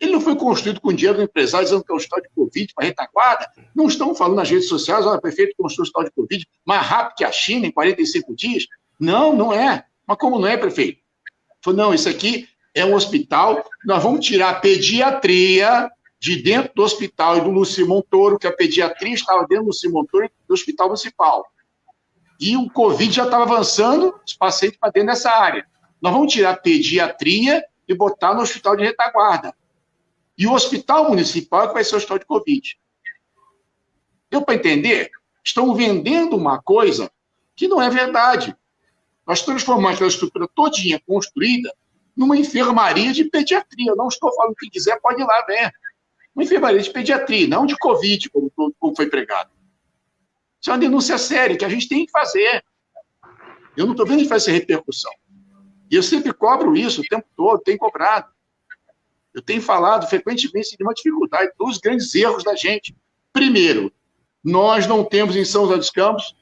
Ele não foi construído com dinheiro do empresário dizendo que é um hospital de Covid para retaguarda. Não estão falando nas redes sociais, olha, o prefeito construiu um hospital de Covid mais rápido que a China, em 45 dias. Não, não é. Mas como não é, prefeito? Falou, não, isso aqui é um hospital, nós vamos tirar a pediatria de dentro do hospital e do Lúcio Montoro, que a pediatria estava dentro do Lúcio Montoro e do hospital municipal. E o Covid já estava avançando, os pacientes para dentro dessa área. Nós vamos tirar a pediatria e botar no hospital de retaguarda. E o hospital municipal é que vai ser o hospital de Covid. Deu para entender? Estão vendendo uma coisa que não é verdade. Nós transformamos aquela estrutura todinha construída numa enfermaria de pediatria. Eu não estou falando que quiser, pode ir lá ver. Uma enfermaria de pediatria, não de Covid, como foi pregado. Isso é uma denúncia séria que a gente tem que fazer. Eu não estou vendo que vai ser repercussão. E eu sempre cobro isso o tempo todo, tenho cobrado. Eu tenho falado frequentemente de uma dificuldade, dos grandes erros da gente. Primeiro, nós não temos em São José dos Campos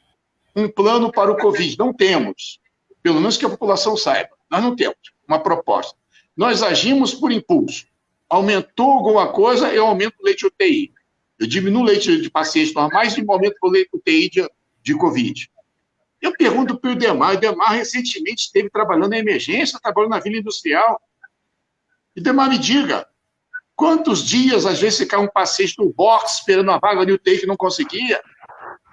um plano para o Covid. Não temos. Pelo menos que a população saiba. Nós não temos uma proposta. Nós agimos por impulso. Aumentou alguma coisa, eu aumento o leite UTI. Eu diminuo o leite de pacientes normais e aumento o leite UTI de Covid. Eu pergunto para o Demar recentemente esteve trabalhando em emergência, trabalhando na Vila Industrial. E Demar, me diga, quantos dias, às vezes, ficava um paciente no box esperando a vaga de UTI que não conseguia?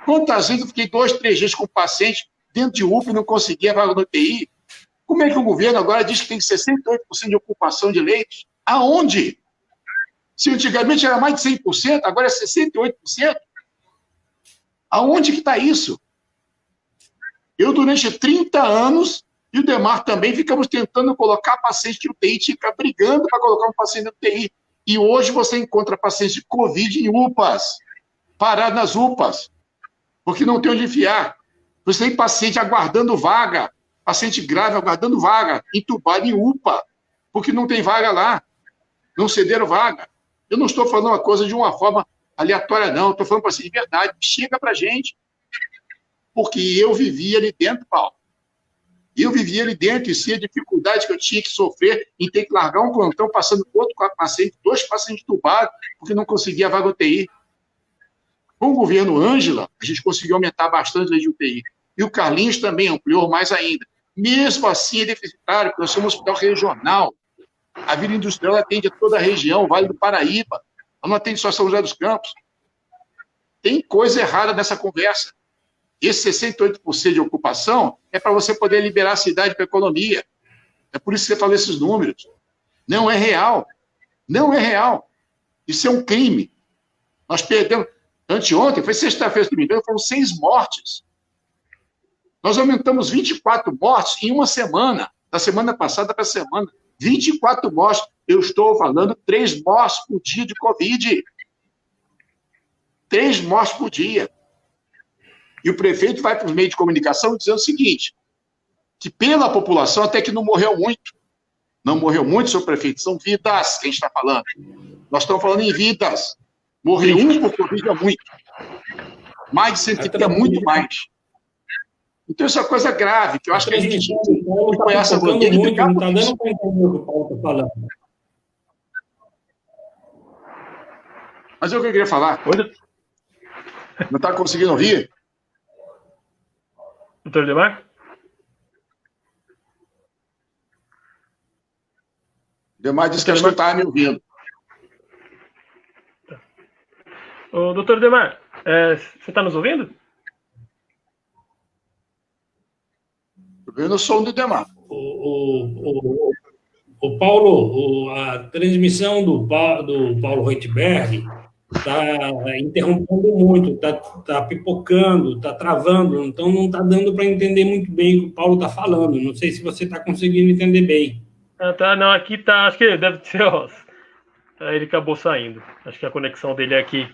Quantas vezes eu fiquei 2, 3 dias com o paciente dentro de UPA e não conseguia a vaga no UTI? Como é que o governo agora diz que tem 68% de ocupação de leitos? Aonde? Se antigamente era mais de 100%, agora é 68%. Aonde que está isso? Eu, durante 30 anos, e o Demar também, ficamos tentando colocar paciente de UTI, fica brigando para colocar um paciente de UTI. E hoje você encontra pacientes de Covid em UPAs, parados nas UPAs, porque não tem onde enfiar. Você tem paciente aguardando vaga paciente grave aguardando vaga, entubado em UPA, porque não tem vaga lá, não cederam vaga. Eu não estou falando uma coisa de uma forma aleatória, não, estou falando assim, de verdade, chega para a gente, porque eu vivia ali dentro, Paulo. Eu vivia ali dentro e sei a dificuldade que eu tinha que sofrer em ter que largar um plantão passando por outro paciente, 2 pacientes entubados, porque não conseguia vaga UTI. Com o governo Ângela, a gente conseguiu aumentar bastante a lei de UTI. E o Carlinhos também ampliou mais ainda. Mesmo assim, é deficitário, porque nós somos um hospital regional. A Vila Industrial atende a toda a região, o Vale do Paraíba. Ela não atende só São José dos Campos. Tem coisa errada nessa conversa. Esse 68% de ocupação é para você poder liberar a cidade para a economia. É por isso que você falou esses números. Não é real. Não é real. Isso é um crime. Nós perdemos... Anteontem, foi sexta-feira, se não me engano, foram 6 mortes. Nós aumentamos 24 mortes em uma semana. Da semana passada para a semana. 24 mortes. Eu estou falando 3 mortes por dia de Covid. 3 mortes por dia. E o prefeito vai para os meios de comunicação dizendo o seguinte, que pela população até que não morreu muito. Não morreu muito, senhor prefeito, são vidas que a gente está falando. Nós estamos falando em vidas. Morreu um por Covid é muito. Mais de 130 é muito mais. Então isso é uma coisa grave, que eu acho que a gente conhece a bandeira
muito, não está dando para entender o que o Paulo está falando.
Mas é o que eu queria falar. Não está conseguindo ouvir?
Doutor Demar?
Demar disse que não estava me ouvindo.
Ô, doutor Demar, você está nos ouvindo?
Estou vendo o som do Demar.
O Paulo, a transmissão do Paulo Reutberg está interrompendo muito, está pipocando, está travando, então não está dando para entender muito bem o que o Paulo está falando. Não sei se você está conseguindo entender bem.
Tá, não, aqui tá, acho que deve ser, ó, ele acabou saindo. Acho que a conexão dele é aqui.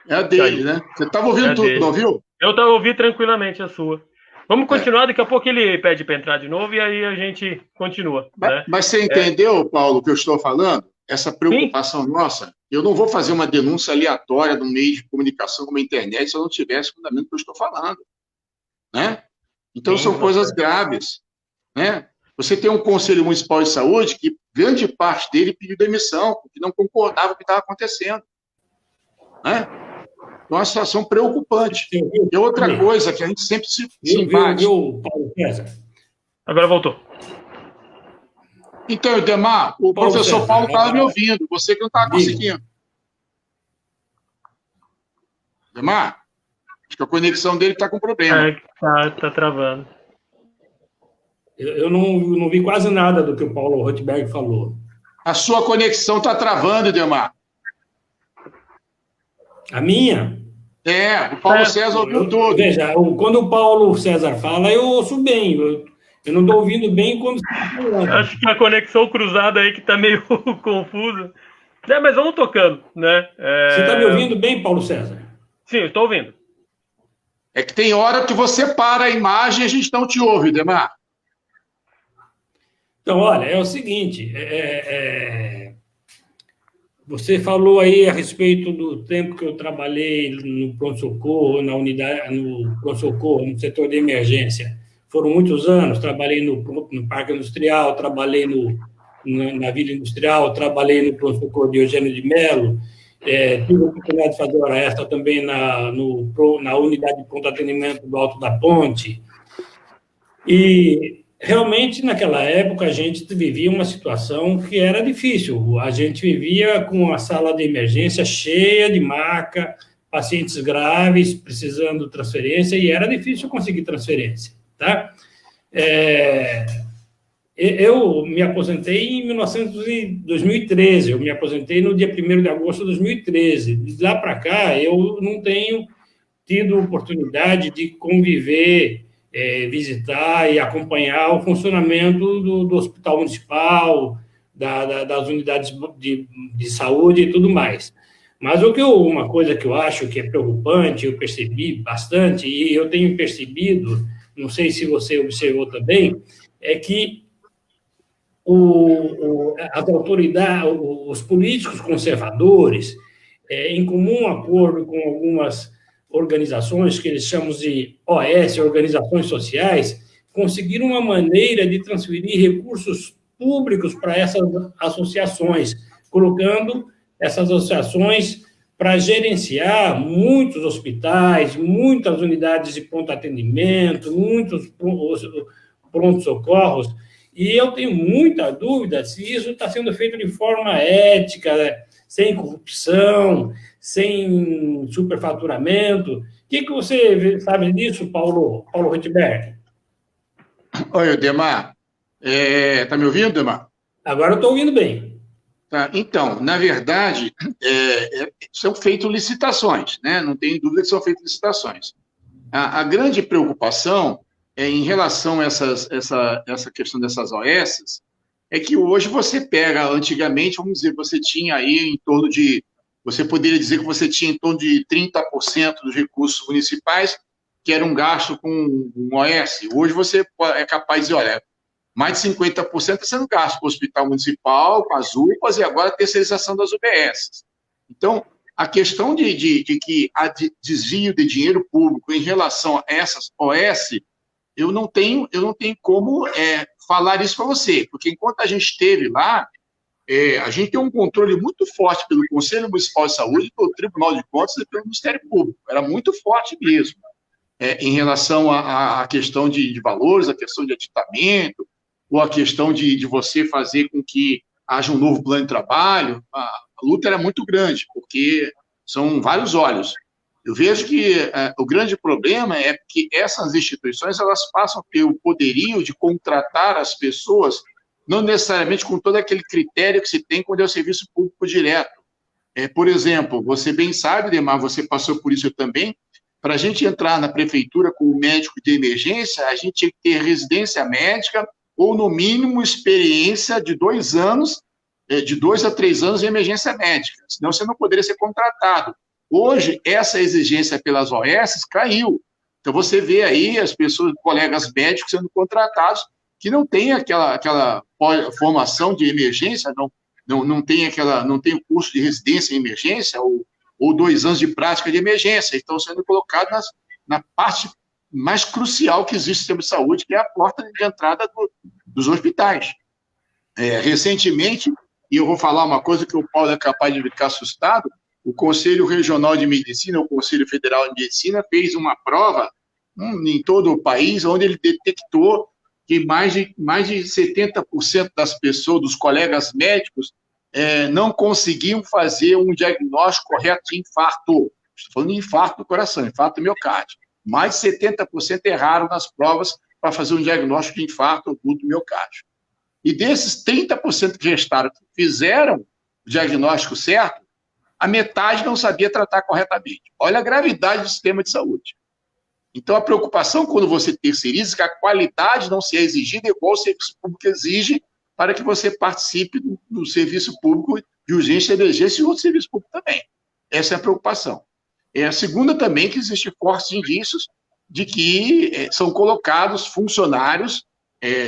É a dele, né? Você estava ouvindo tudo, dele. Não ouviu?
Eu ouvi tranquilamente a sua. Vamos continuar, daqui a pouco ele pede para entrar de novo e aí a gente continua.
Mas você entendeu, Paulo, o que eu estou falando? Essa preocupação nossa, eu não vou fazer uma denúncia aleatória no meio de comunicação como a internet se eu não tivesse fundamento do que eu estou falando. Né? Então são coisas graves. Né? Você tem um Conselho Municipal de Saúde que grande parte dele pediu demissão, porque não concordava com o que estava acontecendo. Né? É uma situação preocupante. E outra coisa que a gente sempre se embate.
Agora voltou.
Então, Demar, o professor Paulo estava me ouvindo, você que não estava conseguindo. Demar, acho que a conexão dele está com problema.
Tá travando.
Eu não vi quase nada do que o Paulo Reutberg falou.
A sua conexão está travando, Demar.
A minha?
O Paulo César ouviu tudo.
Veja, quando o Paulo César fala, eu ouço bem. Eu não estou ouvindo bem quando você está falando.
Acho que a conexão cruzada aí que está meio confusa. Mas vamos tocando, né?
Você está me ouvindo bem, Paulo César?
Sim, eu estou ouvindo.
É que tem hora que você para a imagem e a gente não te ouve, Demar.
Então, olha, é o seguinte, você falou aí a respeito do tempo que eu trabalhei no pronto-socorro, no pronto-socorro, no setor de emergência. Foram muitos anos, trabalhei no Parque Industrial, trabalhei na Vila Industrial, trabalhei no pronto-socorro de Eugênio de Melo, tive a oportunidade de fazer hora extra também na unidade de pronto atendimento do Alto da Ponte. E realmente, naquela época, a gente vivia uma situação que era difícil. A gente vivia com a sala de emergência cheia de maca, pacientes graves, precisando de transferência, e era difícil conseguir transferência. Tá? Eu me aposentei em 2013, eu me aposentei no dia 1º de agosto de 2013. De lá para cá, eu não tenho tido oportunidade de conviver, visitar e acompanhar o funcionamento do hospital municipal, das unidades de saúde e tudo mais. Mas uma coisa que eu acho que é preocupante, eu percebi bastante, e eu tenho percebido não sei se você observou também, é que as autoridades, os políticos conservadores, em comum acordo com algumas organizações que eles chamam de OS, organizações sociais, conseguiram uma maneira de transferir recursos públicos para essas associações, colocando essas associações para gerenciar muitos hospitais, muitas unidades de pronto atendimento, muitos pronto-socorros, e eu tenho muita dúvida se isso está sendo feito de forma ética, sem corrupção, sem superfaturamento. O que você sabe disso, Paulo Rotberg?
Oi, Demar. Está me ouvindo, Demar?
Agora eu estou ouvindo bem.
Tá. Então, na verdade, são feitas licitações, né? Não tem dúvida que são feitas licitações. A grande preocupação em relação a essa questão dessas OS é que hoje você pega, antigamente, vamos dizer, você tinha aí em torno de, você poderia dizer que você tinha em torno de 30% dos recursos municipais que eram gastos com um OS. Hoje você é capaz de dizer, olha, mais de 50% está sendo gasto com o hospital municipal, com as UPAs e agora a terceirização das UBS. Então, a questão de que há desvio de dinheiro público em relação a essas OS, eu não tenho como falar isso para você, porque enquanto a gente esteve lá, a gente tem um controle muito forte pelo Conselho Municipal de Saúde, pelo Tribunal de Contas e pelo Ministério Público. Era muito forte mesmo, em relação à questão de valores, a questão de aditamento, ou a questão de você fazer com que haja um novo plano de trabalho. A luta era muito grande, porque são vários olhos. Eu vejo que o grande problema é que essas instituições elas passam a ter o poderio de contratar as pessoas, não necessariamente com todo aquele critério que se tem quando é o serviço público direto. Por exemplo, você bem sabe, Demar, você passou por isso também, para a gente entrar na prefeitura com o médico de emergência, a gente tinha que ter residência médica ou, no mínimo, experiência de 2 anos, de 2 a 3 anos em emergência médica, senão você não poderia ser contratado. Hoje, essa exigência pelas OS caiu. Então, você vê aí as pessoas, colegas médicos sendo contratados que não têm aquela formação de emergência, não tem o curso de residência em emergência ou 2 anos de prática de emergência. Estão sendo colocados na parte mais crucial que existe no sistema de saúde, que é a porta de entrada dos hospitais. Recentemente, e eu vou falar uma coisa que o Paulo é capaz de ficar assustado, o Conselho Regional de Medicina, o Conselho Federal de Medicina, fez uma prova em todo o país, onde ele detectou que mais de 70% das pessoas, dos colegas médicos, não conseguiam fazer um diagnóstico correto de infarto. Estou falando de infarto do coração, infarto do miocárdio. Mais de 70% erraram nas provas para fazer um diagnóstico de infarto agudo do miocárdio. E desses 30% que restaram, que fizeram o diagnóstico certo, a metade não sabia tratar corretamente. Olha a gravidade do sistema de saúde. Então, a preocupação quando você terceiriza é que a qualidade não seja exigida igual o serviço público exige para que você participe do serviço público de urgência, emergência e outro serviço público também. Essa é a preocupação. A segunda também que existem fortes indícios de que são colocados funcionários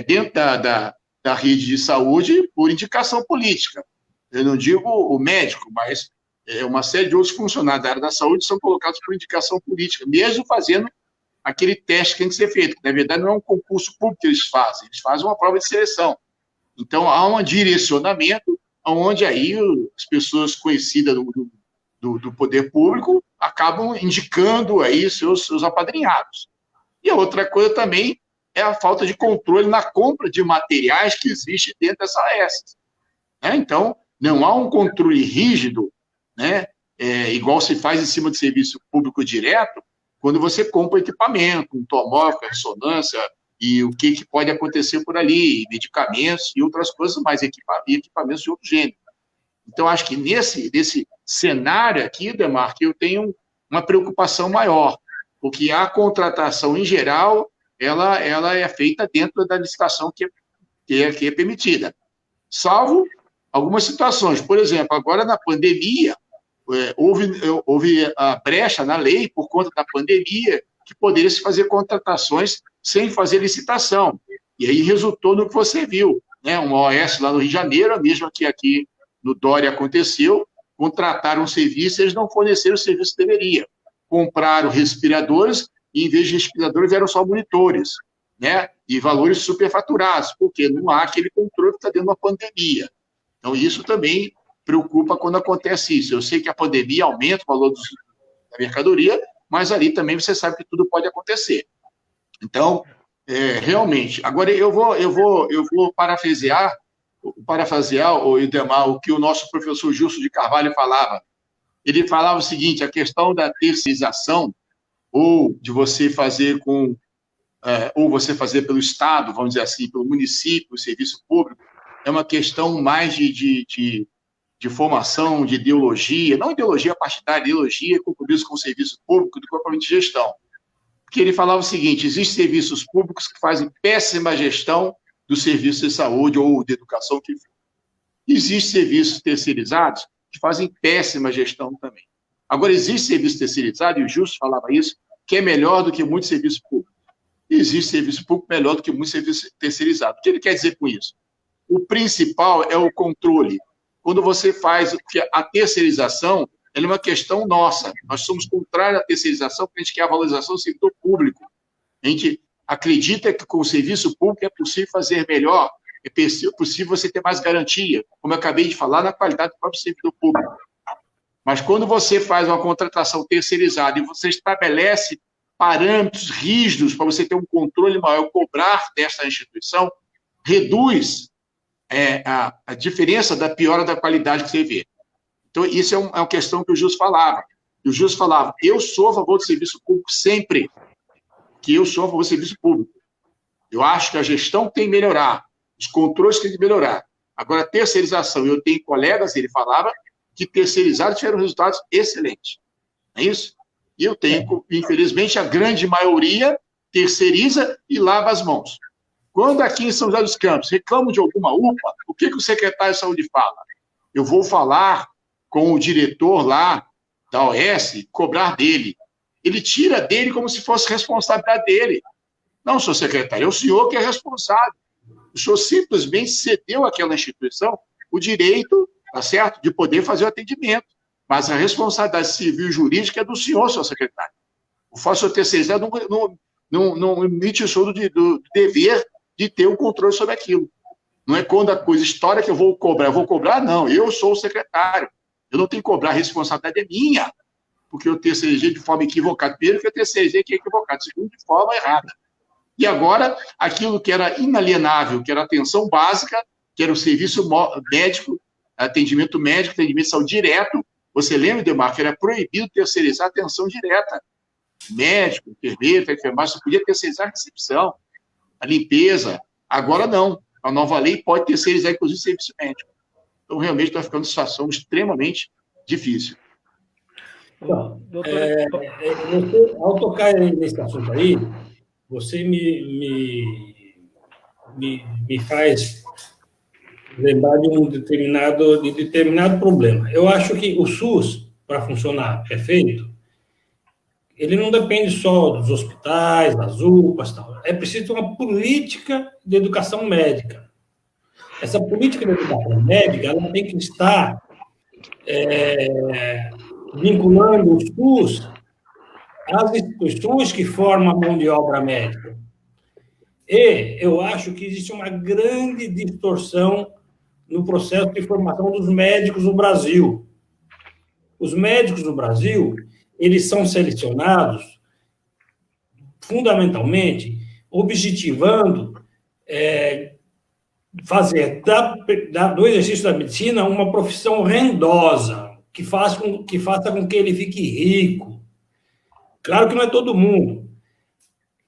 dentro da rede de saúde por indicação política. Eu não digo o médico, mas uma série de outros funcionários da área da saúde são colocados por indicação política, mesmo fazendo aquele teste que tem que ser feito, que na verdade não é um concurso público que eles fazem uma prova de seleção. Então, há um direcionamento onde aí as pessoas conhecidas do poder público acabam indicando aí seus apadrinhados. E a outra coisa também é a falta de controle na compra de materiais que existe dentro dessa AES. Então, não há um controle rígido, igual se faz em cima de serviço público direto, quando você compra equipamento, um tomógrafo, ressonância, e o que pode acontecer por ali, medicamentos e outras coisas mais, equipamentos de outro gênero. Então, acho que nesse cenário aqui, Demar, que eu tenho uma preocupação maior, porque a contratação, em geral, ela é feita dentro da licitação que é permitida, salvo algumas situações. Por exemplo, agora na pandemia, houve a brecha na lei, por conta da pandemia, que poderia se fazer contratações sem fazer licitação. E aí resultou no que você viu, né? Uma OS lá no Rio de Janeiro, a mesma que aqui no Dória aconteceu, contrataram um serviço e eles não forneceram o serviço que deveria. Compraram respiradores e, em vez de respiradores, eram só monitores, né? E valores superfaturados, porque não há aquele controle que está dentro da pandemia. Então, isso também preocupa quando acontece isso. Eu sei que a pandemia aumenta o valor da mercadoria, mas ali também você sabe que tudo pode acontecer. Então, realmente. Agora, eu vou parafrasear, o Idemar, o que o nosso professor Justo de Carvalho falava. Ele falava o seguinte: a questão da terceirização, ou de você fazer ou você fazer pelo Estado, vamos dizer assim, pelo município, o serviço público, é uma questão mais de formação, de ideologia, não ideologia partidária, ideologia e compromisso com o serviço público do compromisso de gestão. Porque ele falava o seguinte: existem serviços públicos que fazem péssima gestão do serviço de saúde ou de educação que for. Existem serviços terceirizados que fazem péssima gestão também. Agora, existe serviço terceirizado, e o Justo falava isso, que é melhor do que muito serviço público. Existe serviço público melhor do que muito serviço terceirizado. O que ele quer dizer com isso? O principal é o controle. Quando você faz a terceirização, ela é uma questão nossa. Nós somos contrários à terceirização porque a gente quer a valorização do servidor público. A gente acredita que com o serviço público é possível fazer melhor, é possível você ter mais garantia, como eu acabei de falar, na qualidade do próprio servidor público. Mas quando você faz uma contratação terceirizada e você estabelece parâmetros rígidos para você ter um controle maior, cobrar dessa instituição, reduz a diferença da piora da qualidade que você vê. Então, isso é uma questão que o Justo falava. E o Justo falava: eu sou a favor do serviço público sempre, que eu sou a favor do serviço público. Eu acho que a gestão tem que melhorar, os controles têm que melhorar. Agora, a terceirização, eu tenho colegas, ele falava, que terceirizados tiveram resultados excelentes. Não é isso? E eu tenho, infelizmente, a grande maioria terceiriza e lava as mãos. Quando aqui em São José dos Campos reclamam de alguma UPA, o que o secretário de saúde fala? Eu vou falar com o diretor lá da OS, cobrar dele. Ele tira dele como se fosse responsabilidade dele. Não, senhor secretário, é o senhor que é responsável. O senhor simplesmente cedeu àquela instituição o direito, tá certo, de poder fazer o atendimento. Mas a responsabilidade civil e jurídica é do senhor secretário. O fato terceirizado não emite o senhor do dever de ter o controle sobre aquilo. Não é quando a coisa estoura que eu vou cobrar, não. Eu sou o secretário. Eu não tenho que cobrar, a responsabilidade é minha, porque eu terceirizei de forma equivocada. Primeiro, que eu terceirizei que é equivocado. Segundo, de forma errada. E agora, aquilo que era inalienável, que era atenção básica, que era o serviço médico, atendimento médico, atendimento de saúde direto. Você lembra, Idemar, que era proibido terceirizar a atenção direta. Médico, enfermeiro, enfermagem, você podia terceirizar a recepção, a limpeza. Agora não. A nova lei pode terceirizar, inclusive, o serviço médico. Então, realmente, está ficando uma situação extremamente difícil.
Então, você, ao tocar nesse assunto aí, você me faz lembrar de um determinado problema. Eu acho que o SUS, para funcionar perfeito, ele não depende só dos hospitais, das UPAs, tal. É preciso uma política de educação médica. Essa política de educação médica, ela tem que estar vinculando o SUS às instituições que formam a mão de obra médica. E eu acho que existe uma grande distorção no processo de formação dos médicos no Brasil. Os médicos no Brasil, eles são selecionados fundamentalmente objetivando fazer do exercício da medicina uma profissão rendosa, que faça com que ele fique rico. Claro que não é todo mundo.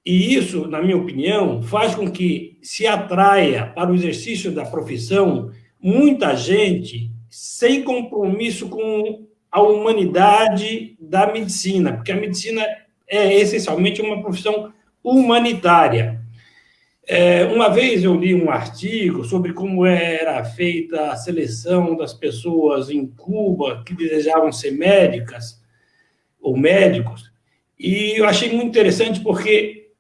E isso, na minha opinião, faz com que se atraia para o exercício da profissão muita gente sem compromisso com a humanidade da medicina, porque a medicina é essencialmente uma profissão humanitária. Uma vez eu li um artigo sobre como era feita a seleção das pessoas em Cuba que desejavam ser médicas ou médicos, e eu achei muito interessante porque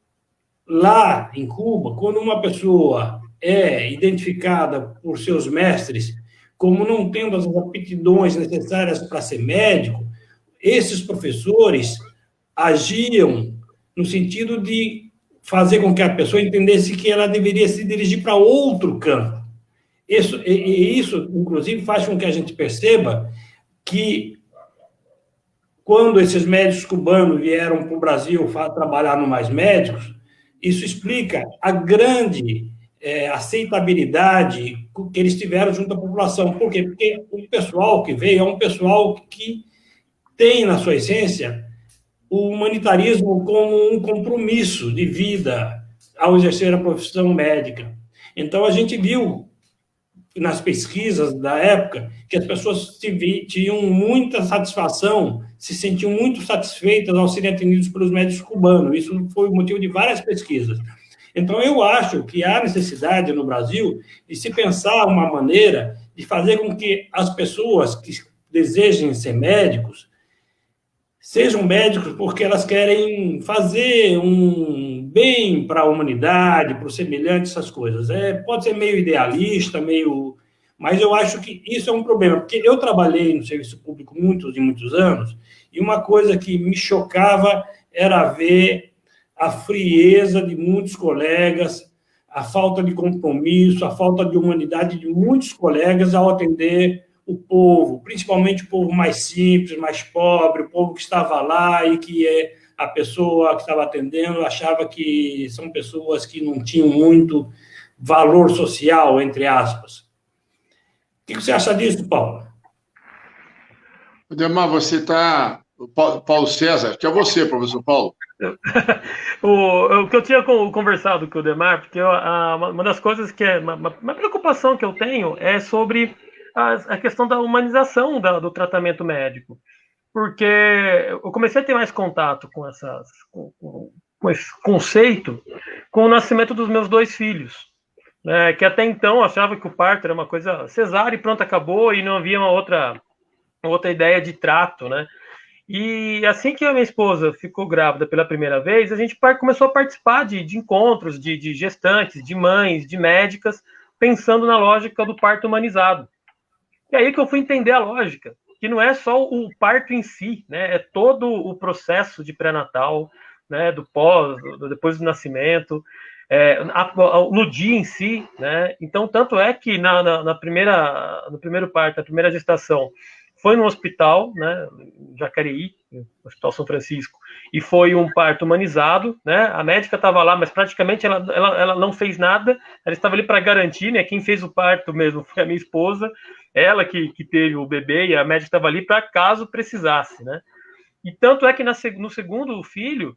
lá em Cuba, quando uma pessoa é identificada por seus mestres como não tendo as aptidões necessárias para ser médico, esses professores agiam no sentido de fazer com que a pessoa entendesse que ela deveria se dirigir para outro campo. Isso, inclusive, faz com que a gente perceba que, quando esses médicos cubanos vieram para o Brasil trabalhar no Mais Médicos, isso explica a grande aceitabilidade que eles tiveram junto à população. Por quê? Porque o pessoal que veio é um pessoal que tem, na sua essência, o humanitarismo como um compromisso de vida ao exercer a profissão médica. Então, a gente viu nas pesquisas da época que as pessoas tinham muita satisfação, se sentiam muito satisfeitas ao serem atendidos pelos médicos cubanos. Isso foi o motivo de várias pesquisas. Então, eu acho que há necessidade no Brasil de se pensar uma maneira de fazer com que as pessoas que desejem ser médicos sejam médicos porque elas querem fazer um bem para a humanidade, para o semelhante, essas coisas. Pode ser meio idealista, mas eu acho que isso é um problema, porque eu trabalhei no serviço público muitos e muitos anos, e uma coisa que me chocava era ver a frieza de muitos colegas, a falta de compromisso, a falta de humanidade de muitos colegas ao atender o povo, principalmente o povo mais simples, mais pobre, o povo que estava lá e que a pessoa que estava atendendo achava que são pessoas que não tinham muito valor social, entre aspas. O que você acha disso, Paulo?
Demar, você está... Paulo César, que é você, professor Paulo.
O que eu tinha conversado com o Demar, porque uma das coisas que é uma preocupação que eu tenho é sobre a questão da humanização do tratamento médico, porque eu comecei a ter mais contato com esse conceito com o nascimento dos meus 2 filhos, né, que até então eu achava que o parto era uma coisa cesárea e pronto, acabou, e não havia uma outra ideia de trato, né? E assim que a minha esposa ficou grávida pela primeira vez, a gente começou a participar de encontros de gestantes, de mães, de médicas, pensando na lógica do parto humanizado. E aí que eu fui entender a lógica, que não é só o parto em si, né? É todo o processo de pré-natal, né? Do depois do nascimento, no dia em si, né? Então, tanto é que no primeiro parto, na primeira gestação, foi no hospital, né, Jacareí, no Hospital São Francisco, e foi um parto humanizado, né? A médica estava lá, mas praticamente ela não fez nada, ela estava ali para garantir, né? Quem fez o parto mesmo foi a minha esposa, ela que teve o bebê, e a médica estava ali para caso precisasse, né? E tanto é que no segundo filho,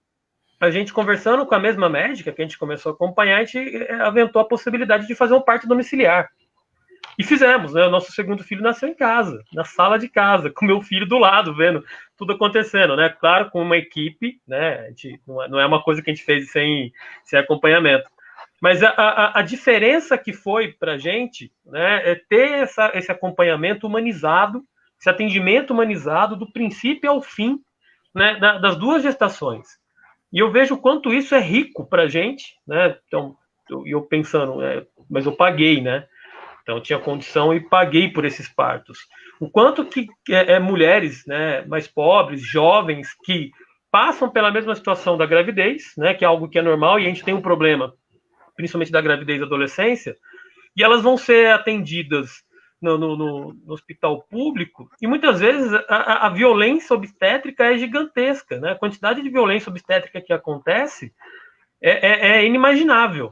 a gente conversando com a mesma médica, que a gente começou a acompanhar, a gente aventou a possibilidade de fazer um parto domiciliar. E fizemos, né? O nosso segundo filho nasceu em casa, na sala de casa, com meu filho do lado, vendo tudo acontecendo, né? Claro, com uma equipe, né? A gente, não é uma coisa que a gente fez sem acompanhamento. Mas a diferença que foi para a gente, né, é ter esse acompanhamento humanizado, esse atendimento humanizado do princípio ao fim, né, das 2 gestações. E eu vejo o quanto isso é rico para a gente, né? Então, eu pensando, mas eu paguei, né? Então, eu tinha condição e paguei por esses partos. O quanto que mulheres, né, mais pobres, jovens, que passam pela mesma situação da gravidez, né, que é algo que é normal, e a gente tem um problema, principalmente da gravidez e adolescência, e elas vão ser atendidas no hospital público, e muitas vezes a violência obstétrica é gigantesca, né? A quantidade de violência obstétrica que acontece é inimaginável,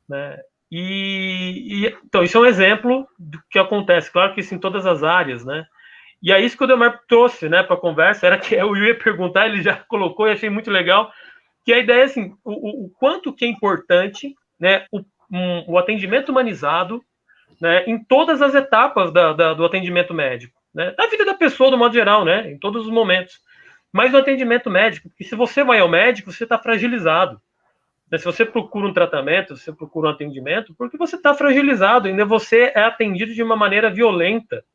né? Então, isso é um exemplo do que acontece, claro que isso em todas as áreas, né? E é isso que o Demar trouxe, né, para a conversa, era que eu ia perguntar, ele já colocou e achei muito legal, que a ideia é assim, o quanto que é importante, né, o atendimento humanizado, né, em todas as etapas do atendimento médico, né, da vida da pessoa, do modo geral, né, em todos os momentos. Mas o atendimento médico, porque se você vai ao médico, você está fragilizado. Se você procura um tratamento, se você procura um atendimento, porque você está fragilizado, ainda você é atendido de uma maneira violenta.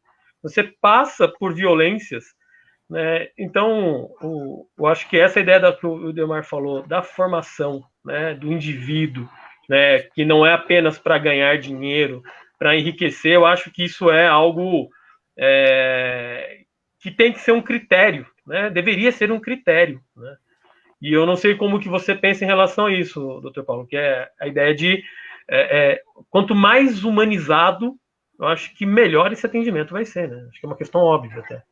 Você passa por violências, né? Então, eu acho que essa ideia que o Demar falou, da formação, né, do indivíduo, né, que não é apenas para ganhar dinheiro, para enriquecer, eu acho que isso é algo que tem que ser um critério, né? Deveria ser um critério, né? E eu não sei como que você pensa em relação a isso, doutor Paulo, que é a ideia de quanto mais humanizado, eu acho que melhor esse atendimento vai ser, né? Acho que é uma questão óbvia até.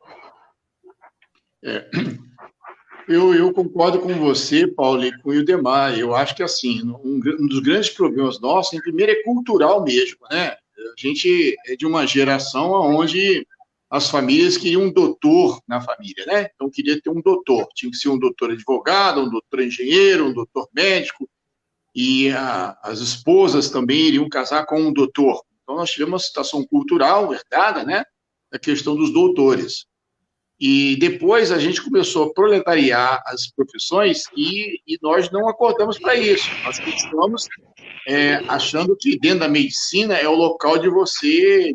Eu concordo com você, Paulo, e com o Ildemar. Eu acho que, assim, um dos grandes problemas nossos, em primeiro, é cultural mesmo, né? A gente é de uma geração onde as famílias queriam um doutor na família, né? Então, queria ter um doutor. Tinha que ser um doutor advogado, um doutor engenheiro, um doutor médico, e as esposas também iriam casar com um doutor. Então, nós tivemos uma situação cultural herdada, né? Da questão dos doutores. E depois a gente começou a proletariar as profissões e nós não acordamos para isso. Nós continuamos achando que dentro da medicina é o local de você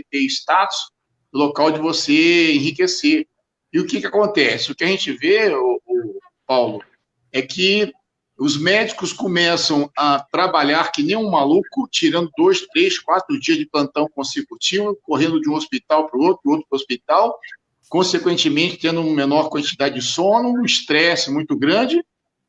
ter status, o local de você enriquecer. E o que acontece? O que a gente vê, Paulo, é que os médicos começam a trabalhar que nem um maluco, tirando 2, 3, 4 dias de plantão consecutivo, correndo de um hospital para o outro, do outro para o hospital, consequentemente tendo uma menor quantidade de sono, um estresse muito grande,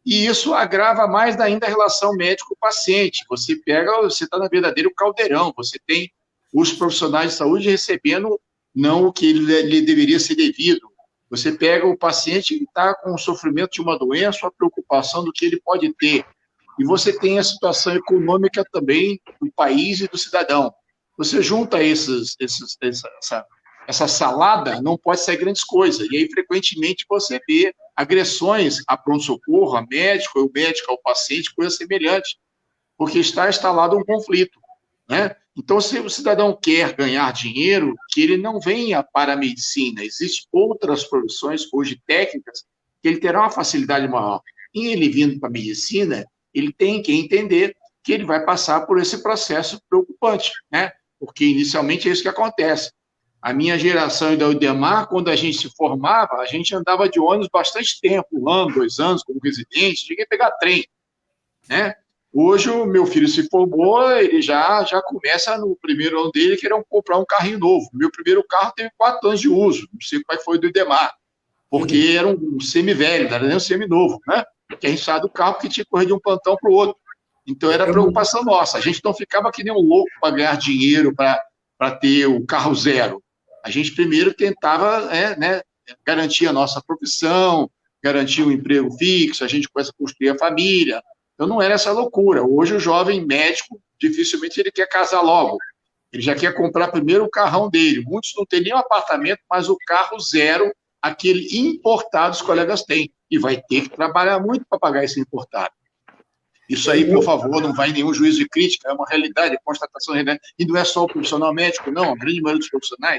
e isso agrava mais ainda a relação médico-paciente. Você está no verdadeiro caldeirão, você tem os profissionais de saúde recebendo não o que lhe deveria ser devido. Você pega o paciente que está com o sofrimento de uma doença, a preocupação do que ele pode ter. E você tem a situação econômica também do país e do cidadão. Você junta essa salada, não pode ser grandes coisas. E aí, frequentemente, você vê agressões a pronto-socorro, a médico, o médico ao paciente, coisa semelhante, porque está instalado um conflito, né? Então, se o cidadão quer ganhar dinheiro, que ele não venha para a medicina. Existem outras profissões, hoje técnicas, que ele terá uma facilidade maior. E ele vindo para a medicina, ele tem que entender que ele vai passar por esse processo preocupante, né? Porque, inicialmente, é isso que acontece. A minha geração e da Ildemar, quando a gente se formava, a gente andava de ônibus bastante tempo, 1 ano, 2 anos, como residente, cheguei a pegar trem, né? Hoje, o meu filho se formou, ele já começa no primeiro ano dele, querendo comprar um carrinho novo. Meu primeiro carro teve 4 anos de uso, não sei como é que foi do Ildemar, porque era um semi-velho, não era nem um semi-novo, né? Que a gente saía do carro porque tinha que correr de um plantão para o outro. Então, era preocupação nossa. A gente não ficava que nem um louco para ganhar dinheiro, para ter o carro zero. A gente primeiro tentava garantir a nossa profissão, garantir um emprego fixo, a gente começa a construir a família. Então, não era essa loucura. Hoje, o jovem médico, dificilmente ele quer casar logo. Ele já quer comprar primeiro o carrão dele. Muitos não têm nem um apartamento, mas o carro zero, aquele importado, os colegas têm. E vai ter que trabalhar muito para pagar esse importado. Isso aí, por favor, não vai em nenhum juízo de crítica, é uma realidade, é constatação de realidade. E não é só o profissional médico, não, a grande maioria dos profissionais.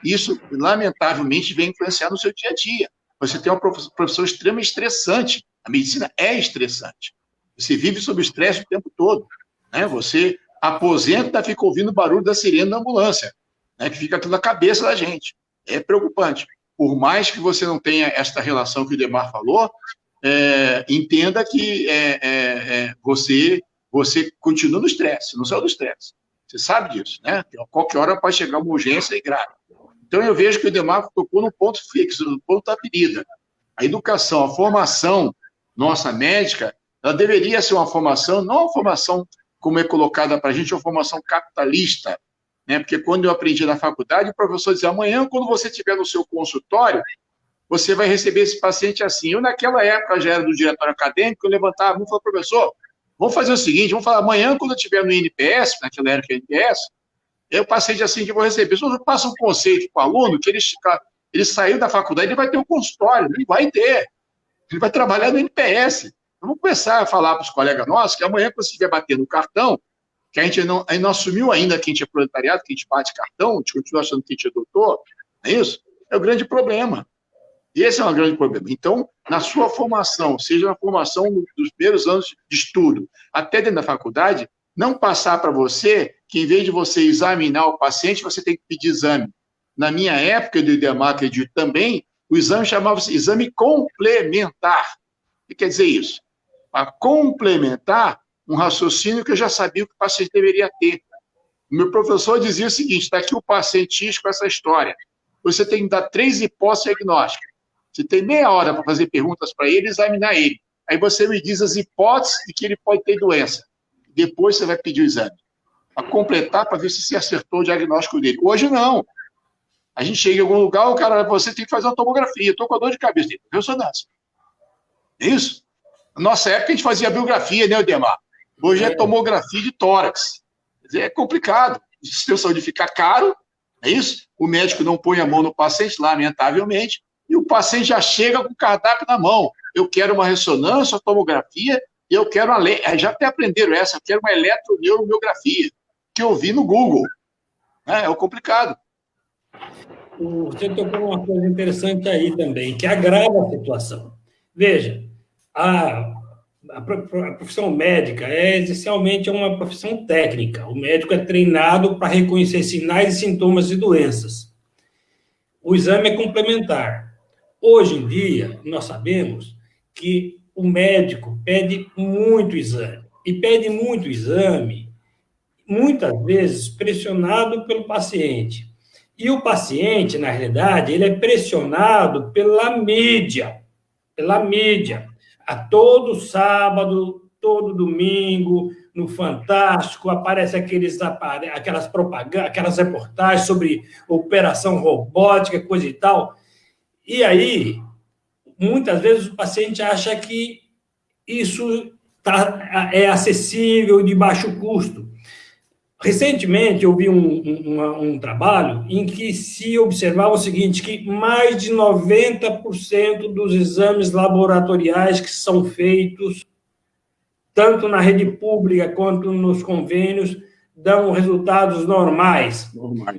Isso, lamentavelmente, vem influenciar no seu dia a dia. Você tem uma profissão extremamente estressante. A medicina é estressante. Você vive sob estresse o tempo todo, né? Você aposenta e fica ouvindo o barulho da sirene da ambulância, né? Que fica aqui na cabeça da gente. É preocupante. Por mais que você não tenha esta relação que o Demar falou, entenda que você continua no estresse, não saiu do estresse. Você sabe disso, né? A qualquer hora pode chegar uma urgência e grave. Então, eu vejo que o Demar tocou no ponto fixo, no ponto da ferida. A educação, a formação nossa médica, ela deveria ser uma formação, não uma formação como é colocada para a gente, uma formação capitalista, né? Porque quando eu aprendi na faculdade, o professor dizia, amanhã, quando você estiver no seu consultório, você vai receber esse paciente assim. Eu, naquela época, já era do diretório acadêmico, eu levantava e falava, professor, vamos fazer o seguinte, vamos falar, amanhã, quando eu estiver no INPS, naquela época INPS, o paciente assim que eu vou receber. Se eu passo um conceito para o aluno, que ele saiu da faculdade, ele vai ter um consultório, ele vai ter. Ele vai trabalhar no INPS. Vamos começar a falar para os colegas nossos que amanhã, quando você estiver batendo o cartão, que a gente não assumiu ainda que a gente é proletariado, que a gente bate cartão, a gente continua achando que a gente é doutor, não é isso? É o grande problema. Esse é um grande problema. Então, na sua formação, seja na formação dos primeiros anos de estudo, até dentro da faculdade, não passar para você que, em vez de você examinar o paciente, você tem que pedir exame. Na minha época, do Ildemar, acredito também, O exame chamava-se exame complementar. O que quer dizer isso? Para complementar um raciocínio que eu já sabia que o paciente deveria ter. O meu professor dizia o seguinte: está aqui o paciente X com essa história. Você tem que dar 3 hipóteses diagnósticas. Você tem meia hora para fazer perguntas para ele e examinar ele. Aí você me diz as hipóteses de que ele pode ter doença. Depois você vai pedir o exame. Para completar, para ver se você acertou o diagnóstico dele. Hoje não. A gente chega em algum lugar, o cara, você tem que fazer uma tomografia. Estou com a dor de cabeça. Tem ressonância. É isso? Na nossa época a gente fazia biografia, né, Odemar? Hoje é tomografia de tórax. Quer dizer, é complicado. O sistema de saúde fica caro, é isso? O médico não põe a mão no paciente, lamentavelmente, e o paciente já chega com o cardápio na mão. Eu quero uma ressonância, uma tomografia, e eu quero já até aprenderam essa, eu quero uma eletroneuromiografia, que eu vi no Google. É complicado.
Você tocou uma coisa interessante aí também, que agrava a situação. Veja, a profissão médica é essencialmente uma profissão técnica. O médico é treinado para reconhecer sinais e sintomas de doenças. O exame é complementar. Hoje em dia, nós sabemos que o médico pede muito exame. E pede muito exame, muitas vezes pressionado pelo paciente. E o paciente, na realidade, ele é pressionado pela mídia. Pela mídia. A todo sábado, todo domingo, no Fantástico, aparece aquelas propagandas, aquelas reportagens sobre operação robótica, coisa e tal. E aí, muitas vezes o paciente acha que isso é acessível, de baixo custo. Recentemente, eu vi um trabalho em que se observava o seguinte, que mais de 90% dos exames laboratoriais que são feitos, tanto na rede pública quanto nos convênios, dão resultados normais.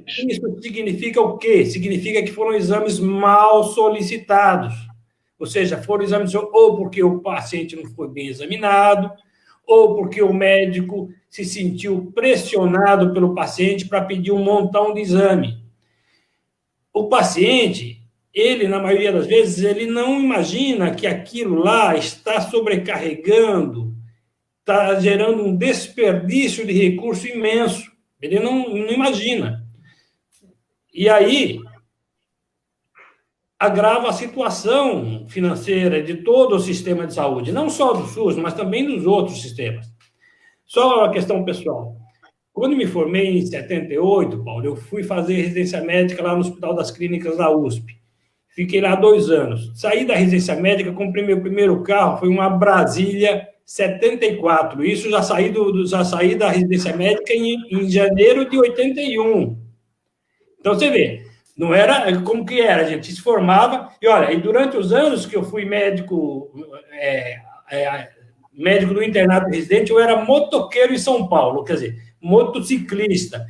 Isso significa o quê? Significa que foram exames mal solicitados. Ou seja, foram exames ou porque o paciente não foi bem examinado, ou porque o médico se sentiu pressionado pelo paciente para pedir um montão de exame. O paciente, ele, na maioria das vezes, ele não imagina que aquilo lá está sobrecarregando, está gerando um desperdício de recurso imenso. Ele não imagina. E aí, agrava a situação financeira de todo o sistema de saúde, não só do SUS, mas também dos outros sistemas. Só uma questão pessoal. Quando me formei em 78, Paulo, eu fui fazer residência médica lá no Hospital das Clínicas da USP. Fiquei lá 2 anos. Saí da residência médica, comprei meu primeiro carro, foi uma Brasília 74. Isso já saí da residência médica em janeiro de 81. Então, você vê, não era como que era, a gente se formava, e olha, e durante os anos que eu fui médico do internato residente, eu era motoqueiro em São Paulo, quer dizer, motociclista.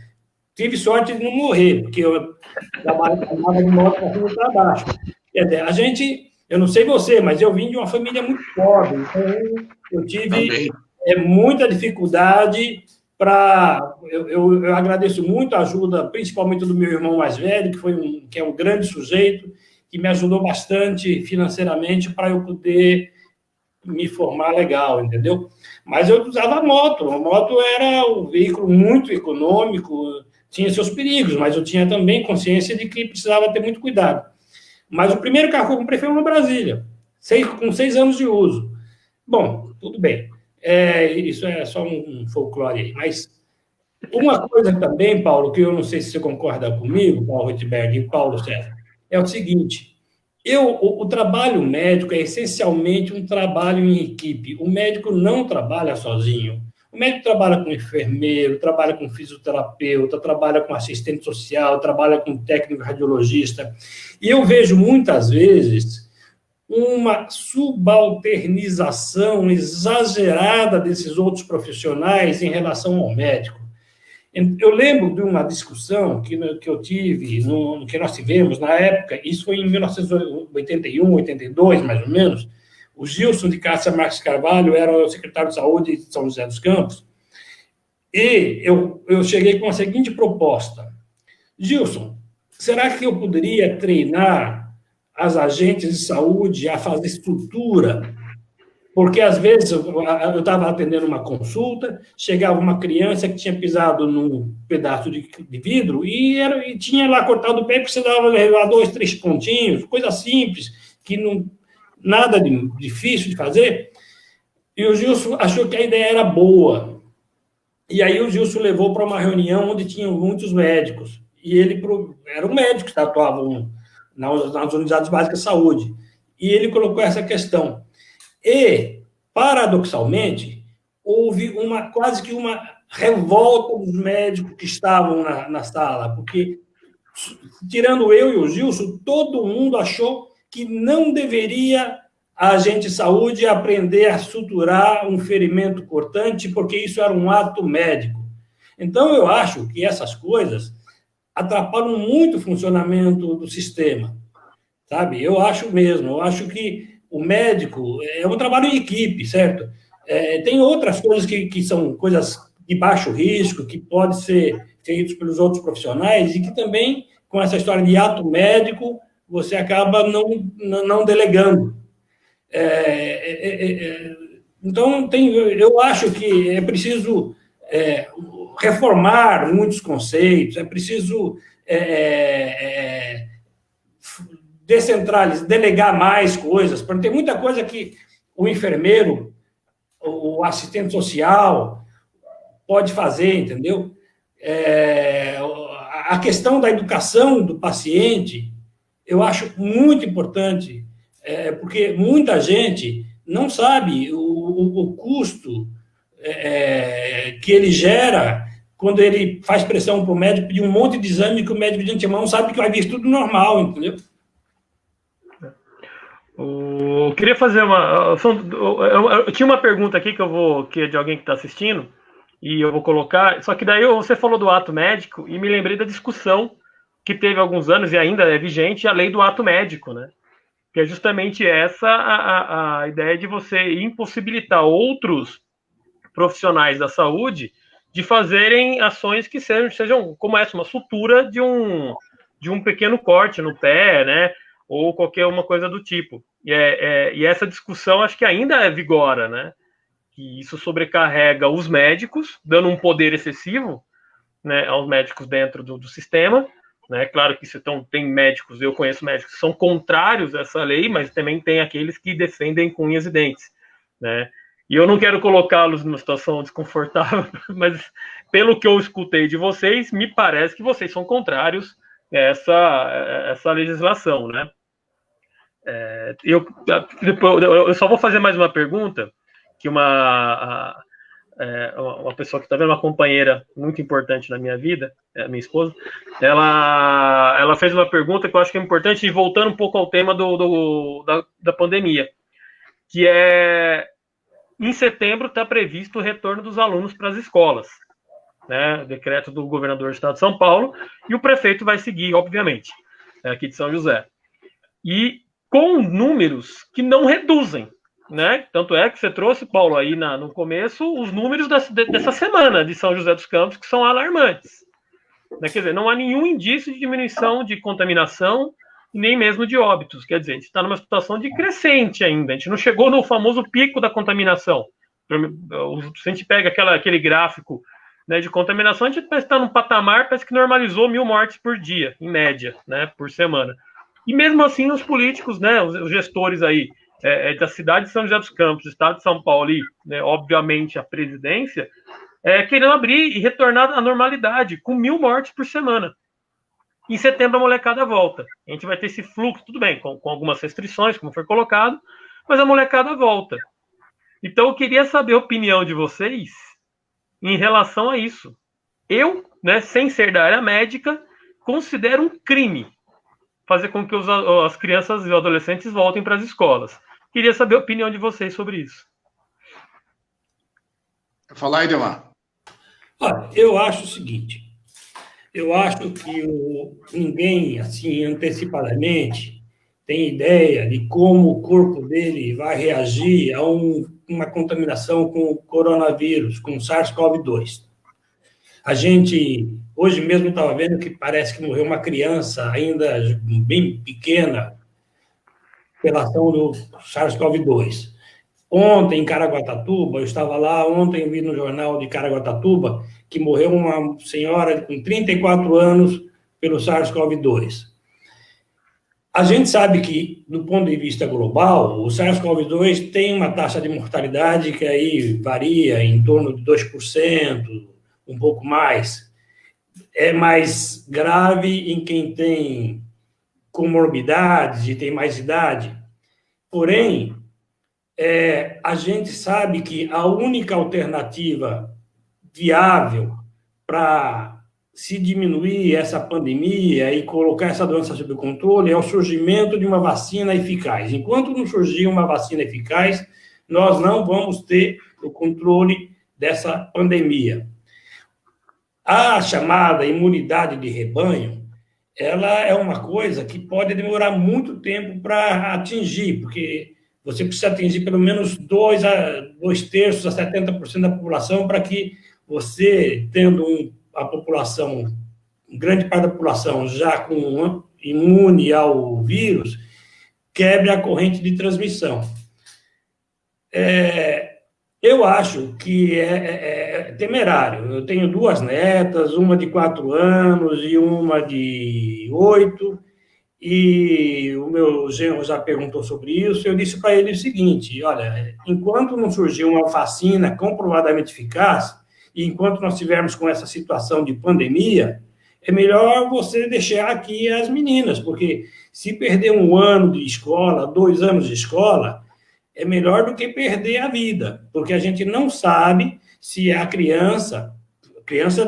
Tive sorte de não morrer, porque eu trabalhava de moto para cima e para baixo. Quer dizer, eu não sei você, mas eu vim de uma família muito pobre, então eu tive muita dificuldade para... Eu agradeço muito a ajuda, principalmente do meu irmão mais velho, que é um grande sujeito, que me ajudou bastante financeiramente para eu poder me formar legal, entendeu? Mas eu usava a moto era um veículo muito econômico, tinha seus perigos, mas eu tinha também consciência de que precisava ter muito cuidado. Mas o primeiro carro que eu comprei foi uma Brasília, com 6 anos de uso. Bom, tudo bem. Isso é só um folclore aí. Mas uma coisa também, Paulo, que eu não sei se você concorda comigo, Paulo Rotberg e Paulo César, é o seguinte: o trabalho médico é essencialmente um trabalho em equipe. O médico não trabalha sozinho. O médico trabalha com enfermeiro, trabalha com fisioterapeuta, trabalha com assistente social, trabalha com técnico radiologista. E eu vejo muitas vezes uma subalternização exagerada desses outros profissionais em relação ao médico. Eu lembro de uma discussão que eu tive, que nós tivemos na época, isso foi em 1981, 82, mais ou menos. O Gilson de Cássia Marques Carvalho era o secretário de Saúde de São José dos Campos, e eu cheguei com a seguinte proposta: Gilson, será que eu poderia treinar as agentes de saúde a fazer estrutura, porque, às vezes, eu estava atendendo uma consulta, chegava uma criança que tinha pisado num pedaço de vidro e tinha lá cortado o pé e precisava levar 2, 3 pontinhos, coisa simples, que não, nada de difícil de fazer. E o Gilson achou que a ideia era boa. E aí o Gilson levou para uma reunião onde tinham muitos médicos. E ele era um médico que atuava nas unidades básicas de saúde. E ele colocou essa questão. E, paradoxalmente, houve quase que uma revolta dos médicos que estavam na sala, porque, tirando eu e o Gilson, todo mundo achou que não deveria a agente de saúde aprender a suturar um ferimento cortante, porque isso era um ato médico. Então, eu acho que essas coisas atrapalham muito o funcionamento do sistema, sabe? Eu acho mesmo, eu acho que o médico é um trabalho em equipe, certo? Tem outras coisas que são coisas de baixo risco, que podem ser feitas pelos outros profissionais e que também, com essa história de ato médico, você acaba não delegando. Então, eu acho que é preciso reformar muitos conceitos, é preciso descentralizar, delegar mais coisas, porque tem muita coisa que o enfermeiro, o assistente social pode fazer, entendeu? A questão da educação do paciente, eu acho muito importante, porque muita gente não sabe o custo que ele gera quando ele faz pressão para o médico pedir um monte de exame que o médico de antemão sabe que vai vir tudo normal, entendeu?
Eu queria fazer eu tinha uma pergunta aqui que é de alguém que está assistindo, e eu vou colocar, só que daí você falou do ato médico, e me lembrei da discussão que teve há alguns anos, e ainda é vigente, a lei do ato médico, né? Que é justamente essa a ideia de você impossibilitar outros profissionais da saúde de fazerem ações que sejam como essa, uma sutura de um pequeno corte no pé, né? Ou qualquer uma coisa do tipo. E essa discussão acho que ainda vigora, né? Que isso sobrecarrega os médicos, dando um poder excessivo, né, aos médicos dentro do sistema, né? Claro que tem médicos, eu conheço médicos que são contrários a essa lei, mas também tem aqueles que defendem com unhas e dentes, né? E eu não quero colocá-los numa situação desconfortável, mas pelo que eu escutei de vocês, me parece que vocês são contrários a essa legislação, né? Eu só vou fazer mais uma pergunta, que uma pessoa que está vendo, uma companheira muito importante na minha vida, minha esposa, ela fez uma pergunta que eu acho que é importante, e voltando um pouco ao tema da pandemia, que em setembro está previsto o retorno dos alunos para as escolas, né? Decreto do governador do estado de São Paulo, e o prefeito vai seguir, obviamente, aqui de São José. E com números que não reduzem, né? Tanto é que você trouxe, Paulo, aí no começo, os números dessa semana de São José dos Campos, que são alarmantes. Né? Quer dizer, não há nenhum indício de diminuição de contaminação, nem mesmo de óbitos. Quer dizer, a gente está numa situação de crescente ainda. A gente não chegou no famoso pico da contaminação. Se a gente pega aquele gráfico, né, de contaminação, a gente está num patamar, parece que normalizou 1.000 mortes por dia, em média, né, por semana. E mesmo assim, os políticos, né, os gestores aí da cidade de São José dos Campos, estado de São Paulo e, né, obviamente, a presidência, querendo abrir e retornar à normalidade, com 1.000 mortes por semana. Em setembro, a molecada volta. A gente vai ter esse fluxo, tudo bem, com algumas restrições, como foi colocado, mas a molecada volta. Então, eu queria saber a opinião de vocês em relação a isso. Eu, né, sem ser da área médica, considero um crime fazer com que as crianças e os adolescentes voltem para as escolas. Queria saber a opinião de vocês sobre isso.
Quer falar, Idemar?
Olha, eu acho o seguinte, eu acho que ninguém, assim, antecipadamente, tem ideia de como o corpo dele vai reagir a uma contaminação com o coronavírus, com o SARS-CoV-2. A gente, hoje mesmo, estava vendo que parece que morreu uma criança ainda bem pequena, pela ação do SARS-CoV-2. Ontem, em Caraguatatuba, eu estava lá, ontem eu vi no jornal de Caraguatatuba que morreu uma senhora com 34 anos pelo SARS-CoV-2. A gente sabe que, do ponto de vista global, o SARS-CoV-2 tem uma taxa de mortalidade que aí varia em torno de 2%, um pouco mais. É mais grave em quem tem comorbidades e tem mais idade. Porém, a gente sabe que a única alternativa viável para se diminuir essa pandemia e colocar essa doença sob controle é o surgimento de uma vacina eficaz. Enquanto não surgir uma vacina eficaz, nós não vamos ter o controle dessa pandemia. A chamada imunidade de rebanho, ela é uma coisa que pode demorar muito tempo para atingir, porque você precisa atingir pelo menos 2/3 a 70% da população para que você, tendo a população, grande parte da população já imune ao vírus, quebre a corrente de transmissão. Eu acho que é temerário. Eu tenho 2 netas, uma de 4 anos e uma de 8, e o meu genro já perguntou sobre isso. Eu disse para ele o seguinte: olha, enquanto não surgir uma vacina comprovadamente eficaz, e enquanto nós estivermos com essa situação de pandemia, é melhor você deixar aqui as meninas, porque se perder 1 ano de escola, 2 anos de escola, é melhor do que perder a vida, porque a gente não sabe se a criança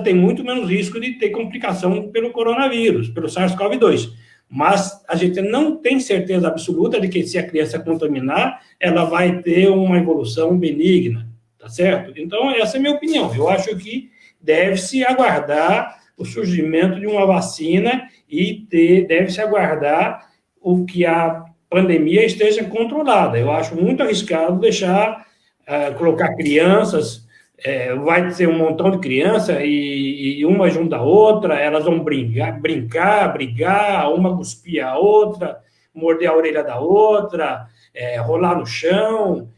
tem muito menos risco de ter complicação pelo coronavírus, pelo SARS-CoV-2. Mas a gente não tem certeza absoluta de que, se a criança contaminar, ela vai ter uma evolução benigna, tá certo? Então, essa é a minha opinião. Eu acho que deve-se aguardar o surgimento de uma vacina e deve-se aguardar o que a pandemia esteja controlada. Eu acho muito arriscado deixar, colocar crianças, vai ser um montão de crianças e uma junto da outra, elas vão brigar, uma cuspir a outra, morder a orelha da outra, rolar no chão,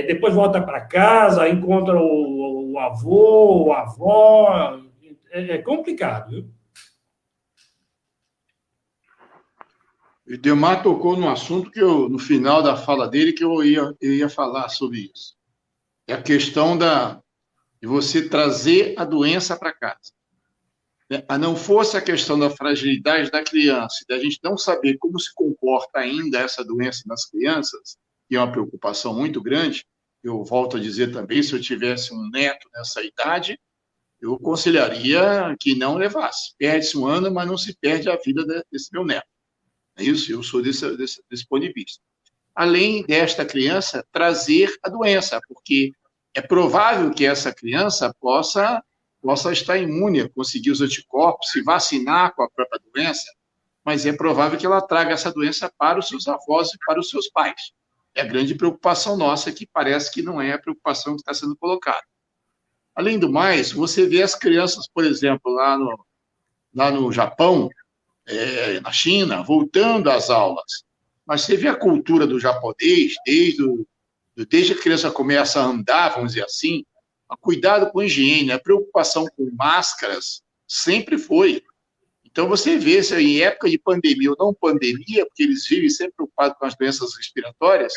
depois volta para casa, encontra o avô, a avó. É complicado, viu?
O Idemar tocou num assunto que no final da fala dele, que eu ia falar sobre isso. É a questão de você trazer a doença para casa. A não fosse a questão da fragilidade da criança, da gente não saber como se comporta ainda essa doença nas crianças, que é uma preocupação muito grande. Eu volto a dizer também, se eu tivesse um neto nessa idade, eu aconselharia que não levasse. Perde-se 1 ano, mas não se perde a vida desse meu neto. É isso? Eu sou desse ponto de vista. Além desta criança trazer a doença, porque é provável que essa criança possa estar imune, conseguir os anticorpos, se vacinar com a própria doença, mas é provável que ela traga essa doença para os seus avós e para os seus pais. É a grande preocupação nossa, que parece que não é a preocupação que está sendo colocada. Além do mais, você vê as crianças, por exemplo, lá no Japão, na China, voltando às aulas. Mas você vê a cultura do japonês, desde que a criança começa a andar, vamos dizer assim, a cuidado com a higiene, a preocupação com máscaras sempre foi. Então, você vê, se em época de pandemia ou não pandemia, porque eles vivem sempre preocupados com as doenças respiratórias,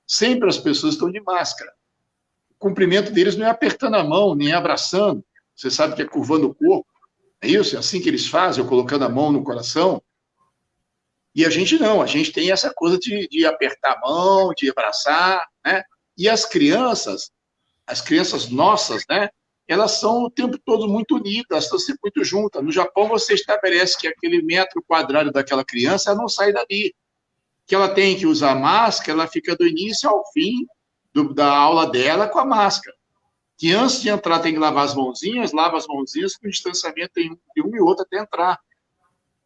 sempre as pessoas estão de máscara. O cumprimento deles não é apertando a mão, nem abraçando. Você sabe que é curvando o corpo. É isso? É assim que eles fazem, colocando a mão no coração. E a gente não, a gente tem essa coisa de apertar a mão, de abraçar, né? E as crianças nossas, né? Elas são o tempo todo muito unidas, estão sempre muito juntas. No Japão, você estabelece que aquele metro quadrado daquela criança não sai dali. Que ela tem que usar máscara, ela fica do início ao fim da aula dela com a máscara. Que antes de entrar tem que lavar as mãozinhas, lava as mãozinhas com distanciamento entre um e outro até entrar.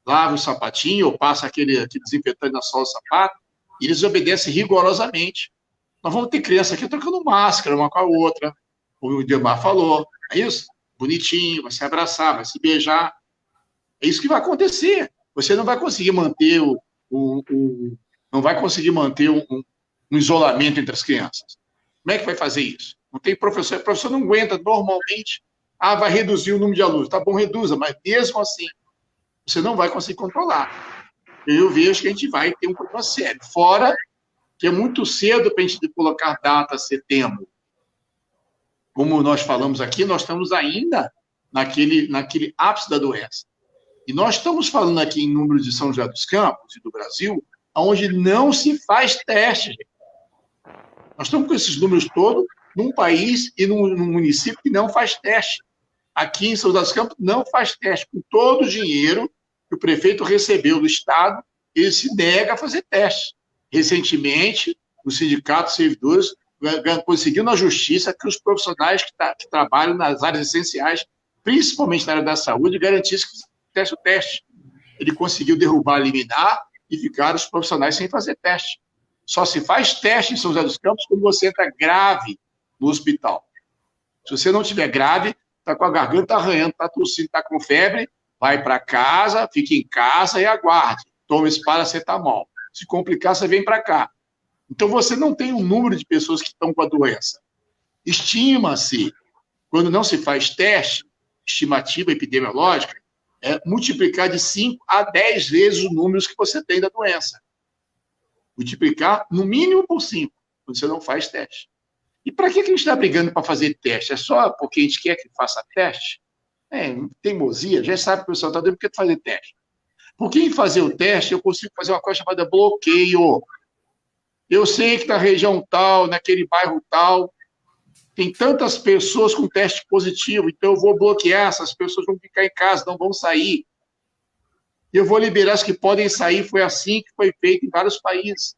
Lava o sapatinho, ou passa aquele desinfetante na sola do sapato, e eles obedecem rigorosamente. Nós vamos ter criança aqui trocando máscara uma com a outra, como o Idemar falou, é isso? Bonitinho, vai se abraçar, vai se beijar. É isso que vai acontecer. Você não vai conseguir manter não vai conseguir manter um isolamento entre as crianças. Como é que vai fazer isso? Não tem professor, o professor não aguenta normalmente, vai reduzir o número de alunos. Tá bom, reduza, mas mesmo assim, você não vai conseguir controlar. Eu vejo que a gente vai ter um problema sério. Fora que é muito cedo para a gente colocar data setembro. Como nós falamos aqui, nós estamos ainda naquele ápice da doença. E nós estamos falando aqui em número de São José dos Campos e do Brasil, onde não se faz teste. Nós estamos com esses números todos num país e num município que não faz teste. Aqui em São José dos Campos não faz teste. Com todo o dinheiro que o prefeito recebeu do Estado, ele se nega a fazer teste. Recentemente, o Sindicato de Servidores conseguiu na Justiça que os profissionais que trabalham nas áreas essenciais, principalmente na área da saúde, garantissem que fizesse o teste. Ele conseguiu derrubar a liminar e ficaram os profissionais sem fazer teste. Só se faz teste em São José dos Campos quando você entra grave no hospital. Se você não estiver grave, está com a garganta arranhando, está tossindo, está com febre, vai para casa, fique em casa e aguarde. Toma esse paracetamol. Se complicar, você vem para cá. Então, você não tem um número de pessoas que estão com a doença. Estima-se, quando não se faz teste, estimativa epidemiológica, multiplicar de 5 a 10 vezes os números que você tem da doença. Multiplicar, no mínimo, por 5, quando você não faz teste. E para que a gente está brigando para fazer teste? É só porque a gente quer que faça teste? Teimosia, já sabe que o pessoal está dando porque fazer teste. Porque em fazer o teste, eu consigo fazer uma coisa chamada bloqueio. Eu sei que na região tal, naquele bairro tal, tem tantas pessoas com teste positivo, então eu vou bloquear, essas pessoas vão ficar em casa, não vão sair. Eu vou liberar as que podem sair. Foi assim que foi feito em vários países.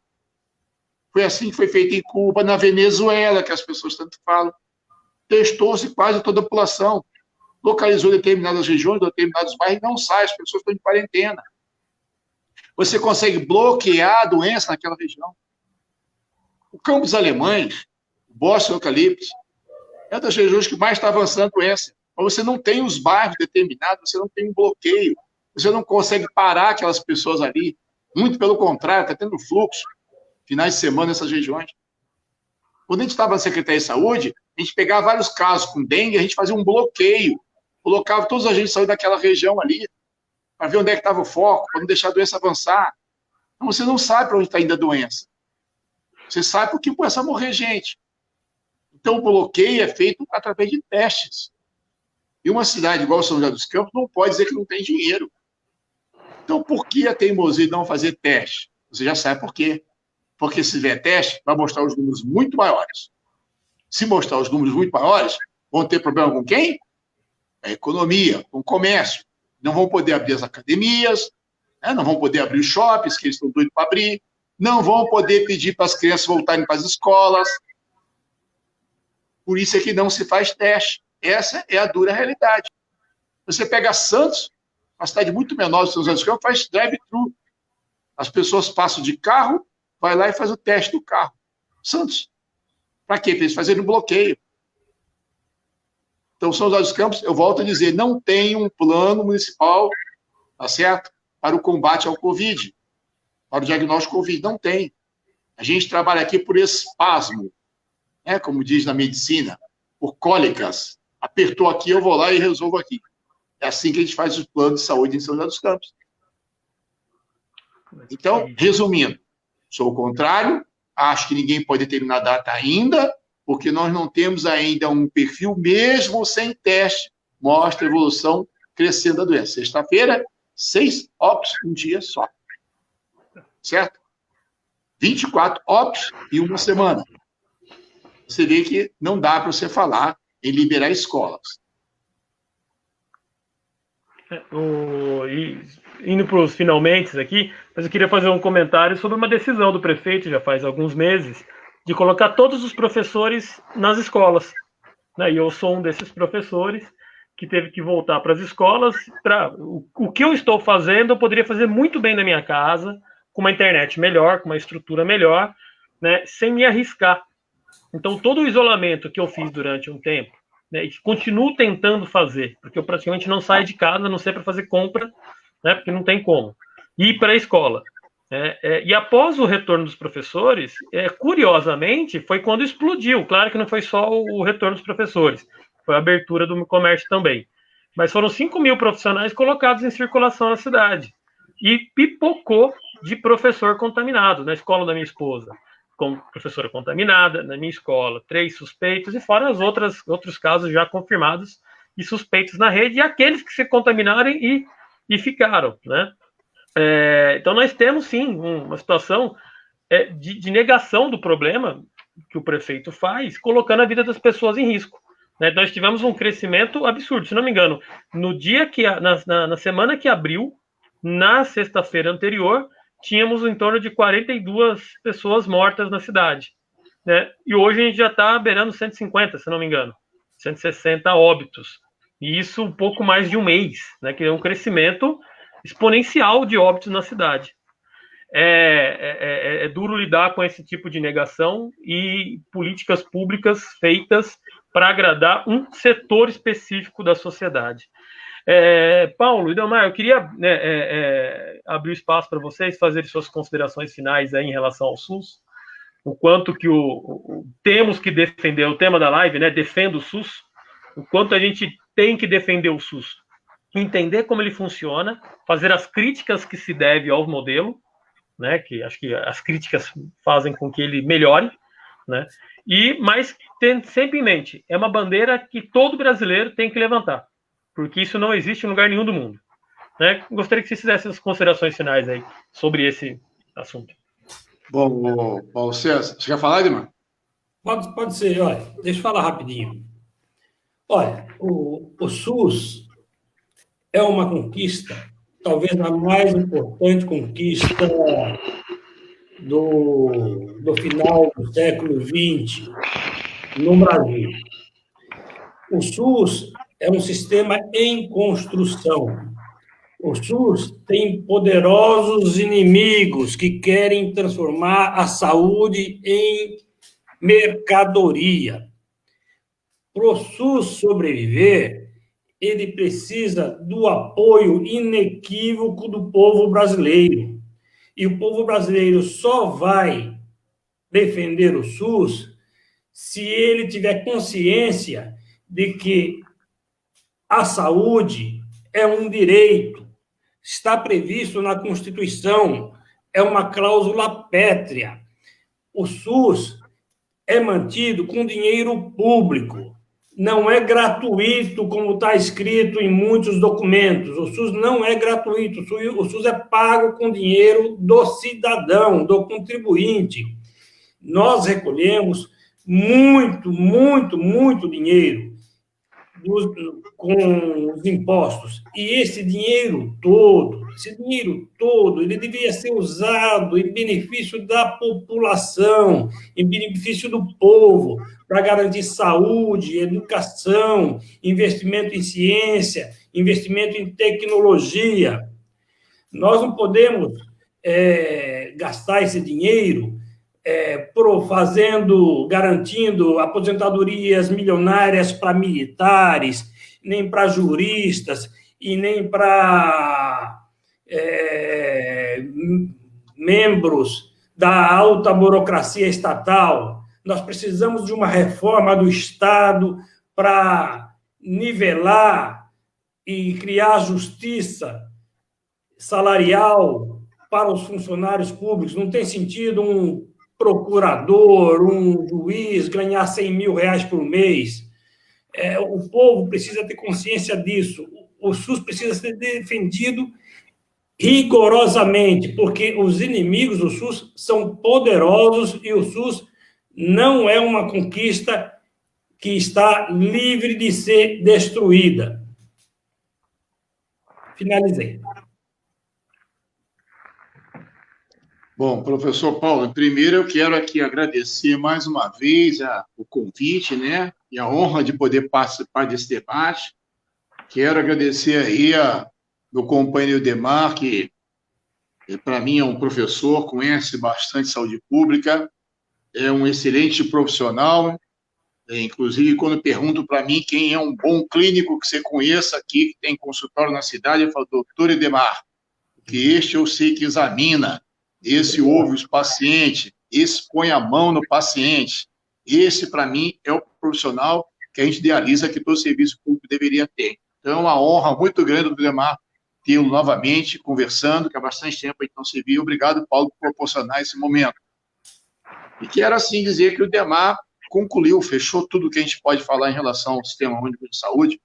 Foi assim que foi feito em Cuba, na Venezuela, que as pessoas tanto falam. Testou-se quase toda a população. Localizou determinadas regiões, determinados bairros, e não sai, as pessoas estão em quarentena. Você consegue bloquear a doença naquela região. O Campos Alemães, o Bosque Eucalipto, é das regiões que mais está avançando a doença. Mas você não tem os bairros determinados, você não tem um bloqueio, você não consegue parar aquelas pessoas ali. Muito pelo contrário, está tendo fluxo, finais de semana nessas regiões. Quando a gente estava na Secretaria de Saúde, a gente pegava vários casos com dengue, a gente fazia um bloqueio, colocava todos os agentes de saúde daquela região ali, para ver onde é que estava o foco, para não deixar a doença avançar. Então, você não sabe para onde está indo a doença. Você sabe porque começa a morrer gente. Então, o bloqueio é feito através de testes. E uma cidade igual São José dos Campos não pode dizer que não tem dinheiro. Então, por que a teimosia de não fazer teste? Você já sabe por quê. Porque se tiver teste, vai mostrar os números muito maiores. Se mostrar os números muito maiores, vão ter problema com quem? A economia, com o comércio. Não vão poder abrir as academias, não vão poder abrir os shoppings, que eles estão doidos para abrir, não vão poder pedir para as crianças voltarem para as escolas. Por isso é que não se faz teste. Essa é a dura realidade. Você pega Santos, uma cidade muito menor de São José dos Campos, faz drive-thru. As pessoas passam de carro, vai lá e faz o teste do carro. Santos. Para quê? Para eles fazerem um bloqueio. Então, São José dos Campos, eu volto a dizer, não tem um plano municipal, tá certo? Para o combate ao Covid, para o diagnóstico Covid. Não tem. A gente trabalha aqui por espasmo, como diz na medicina, por cólicas. Apertou aqui, eu vou lá e resolvo aqui. É assim que a gente faz os planos de saúde em São José dos Campos. Então, resumindo, sou o contrário, acho que ninguém pode determinar a data ainda, porque nós não temos ainda um perfil, mesmo sem teste, mostra a evolução crescendo da doença. Sexta-feira, 6 óbitos um dia só. Certo? 24 óbitos em uma semana. Você vê que não dá para você falar em liberar escolas.
Indo para os finalmente aqui, mas eu queria fazer um comentário sobre uma decisão do prefeito, já faz alguns meses, de colocar todos os professores nas escolas. E eu sou um desses professores que teve que voltar para as escolas. O que eu estou fazendo, eu poderia fazer muito bem na minha casa, com uma internet melhor, com uma estrutura melhor, sem me arriscar. Então, todo o isolamento que eu fiz durante um tempo, e continuo tentando fazer, porque eu praticamente não saio de casa, a não ser para fazer compra, porque não tem como, ir para a escola. E após o retorno dos professores, curiosamente, foi quando explodiu. Claro que não foi só o retorno dos professores, foi a abertura do comércio também. Mas foram 5 mil profissionais colocados em circulação na cidade. E pipocou de professor contaminado na escola da minha esposa. Com professora contaminada, na minha escola, 3 suspeitos, e fora outros casos já confirmados e suspeitos na rede, e aqueles que se contaminarem e ficaram, né? Então, nós temos, sim, uma situação de negação do problema que o prefeito faz, colocando a vida das pessoas em risco. Nós tivemos um crescimento absurdo. Se não me engano, no dia na semana que abriu, na sexta-feira anterior, tínhamos em torno de 42 pessoas mortas na cidade. Né? E hoje a gente já está beirando 150, se não me engano. 160 óbitos. E isso um pouco mais de um mês, né? Que é um crescimento exponencial de óbitos na cidade. É duro lidar com esse tipo de negação e políticas públicas feitas para agradar um setor específico da sociedade. Paulo e Delmar, eu queria abrir o espaço para vocês fazerem suas considerações finais aí em relação ao SUS, o quanto que temos que defender, o tema da live, né, defenda o SUS, o quanto a gente tem que defender o SUS, entender como ele funciona, fazer as críticas que se deve ao modelo, né, que acho que as críticas fazem com que ele melhore, né, mas tendo sempre em mente, é uma bandeira que todo brasileiro tem que levantar, porque isso não existe em lugar nenhum do mundo. Né? Gostaria que vocês fizessem as considerações finais aí sobre esse assunto.
Bom, Paulo César, você quer falar, Edmar?
Pode ser, olha, deixa eu falar rapidinho. Olha, o SUS é uma conquista, talvez a mais importante conquista do final do século XX no Brasil. O SUS é um sistema em construção. O SUS tem poderosos inimigos que querem transformar a saúde em mercadoria. Para o SUS sobreviver, ele precisa do apoio inequívoco do povo brasileiro. E o povo brasileiro só vai defender o SUS se ele tiver consciência de que a saúde é um direito, está previsto na Constituição, é uma cláusula pétrea. O SUS é mantido com dinheiro público, não é gratuito, como está escrito em muitos documentos. O SUS não é gratuito, o SUS é pago com dinheiro do cidadão, do contribuinte. Nós recolhemos muito, muito, muito dinheiro com os impostos. E esse dinheiro todo, ele deveria ser usado em benefício da população, em benefício do povo, para garantir saúde, educação, investimento em ciência, investimento em tecnologia. Nós não podemos gastar esse dinheiro garantindo aposentadorias milionárias para militares, nem para juristas e nem para membros da alta burocracia estatal. Nós precisamos de uma reforma do Estado para nivelar e criar justiça salarial para os funcionários públicos. Não tem sentido um procurador, um juiz ganhar 100 mil reais por mês. O povo precisa ter consciência disso. O SUS precisa ser defendido rigorosamente, porque os inimigos do SUS são poderosos e o SUS não é uma conquista que está livre de ser destruída. Finalizei.
Bom, professor Paulo, primeiro eu quero aqui agradecer mais uma vez o convite, né, e a honra de poder participar desse debate. Quero agradecer aí meu companheiro Demar, que para mim é um professor, conhece bastante saúde pública, é um excelente profissional. Inclusive, quando pergunto para mim quem é um bom clínico que você conheça aqui, que tem consultório na cidade, eu falo, doutor Edmar, que este eu sei que examina, esse ouve os pacientes, esse põe a mão no paciente. Esse, para mim, é o profissional que a gente idealiza que todo serviço público deveria ter. Então, é uma honra muito grande do Demar tê-lo novamente conversando, que há bastante tempo a gente não se viu. Obrigado, Paulo, por proporcionar esse momento. E quero, assim, dizer que o Demar concluiu, fechou tudo que a gente pode falar em relação ao Sistema Único de Saúde.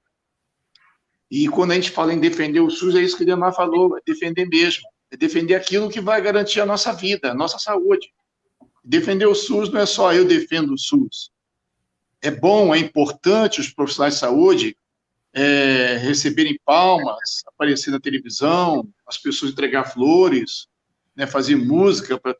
E quando a gente fala em defender o SUS, é isso que o Demar falou, é defender mesmo. É defender aquilo que vai garantir a nossa vida, a nossa saúde. Defender o SUS não é só eu defendo o SUS. É bom, é importante os profissionais de saúde receberem palmas, aparecer na televisão, as pessoas entregar flores, né, fazer música para o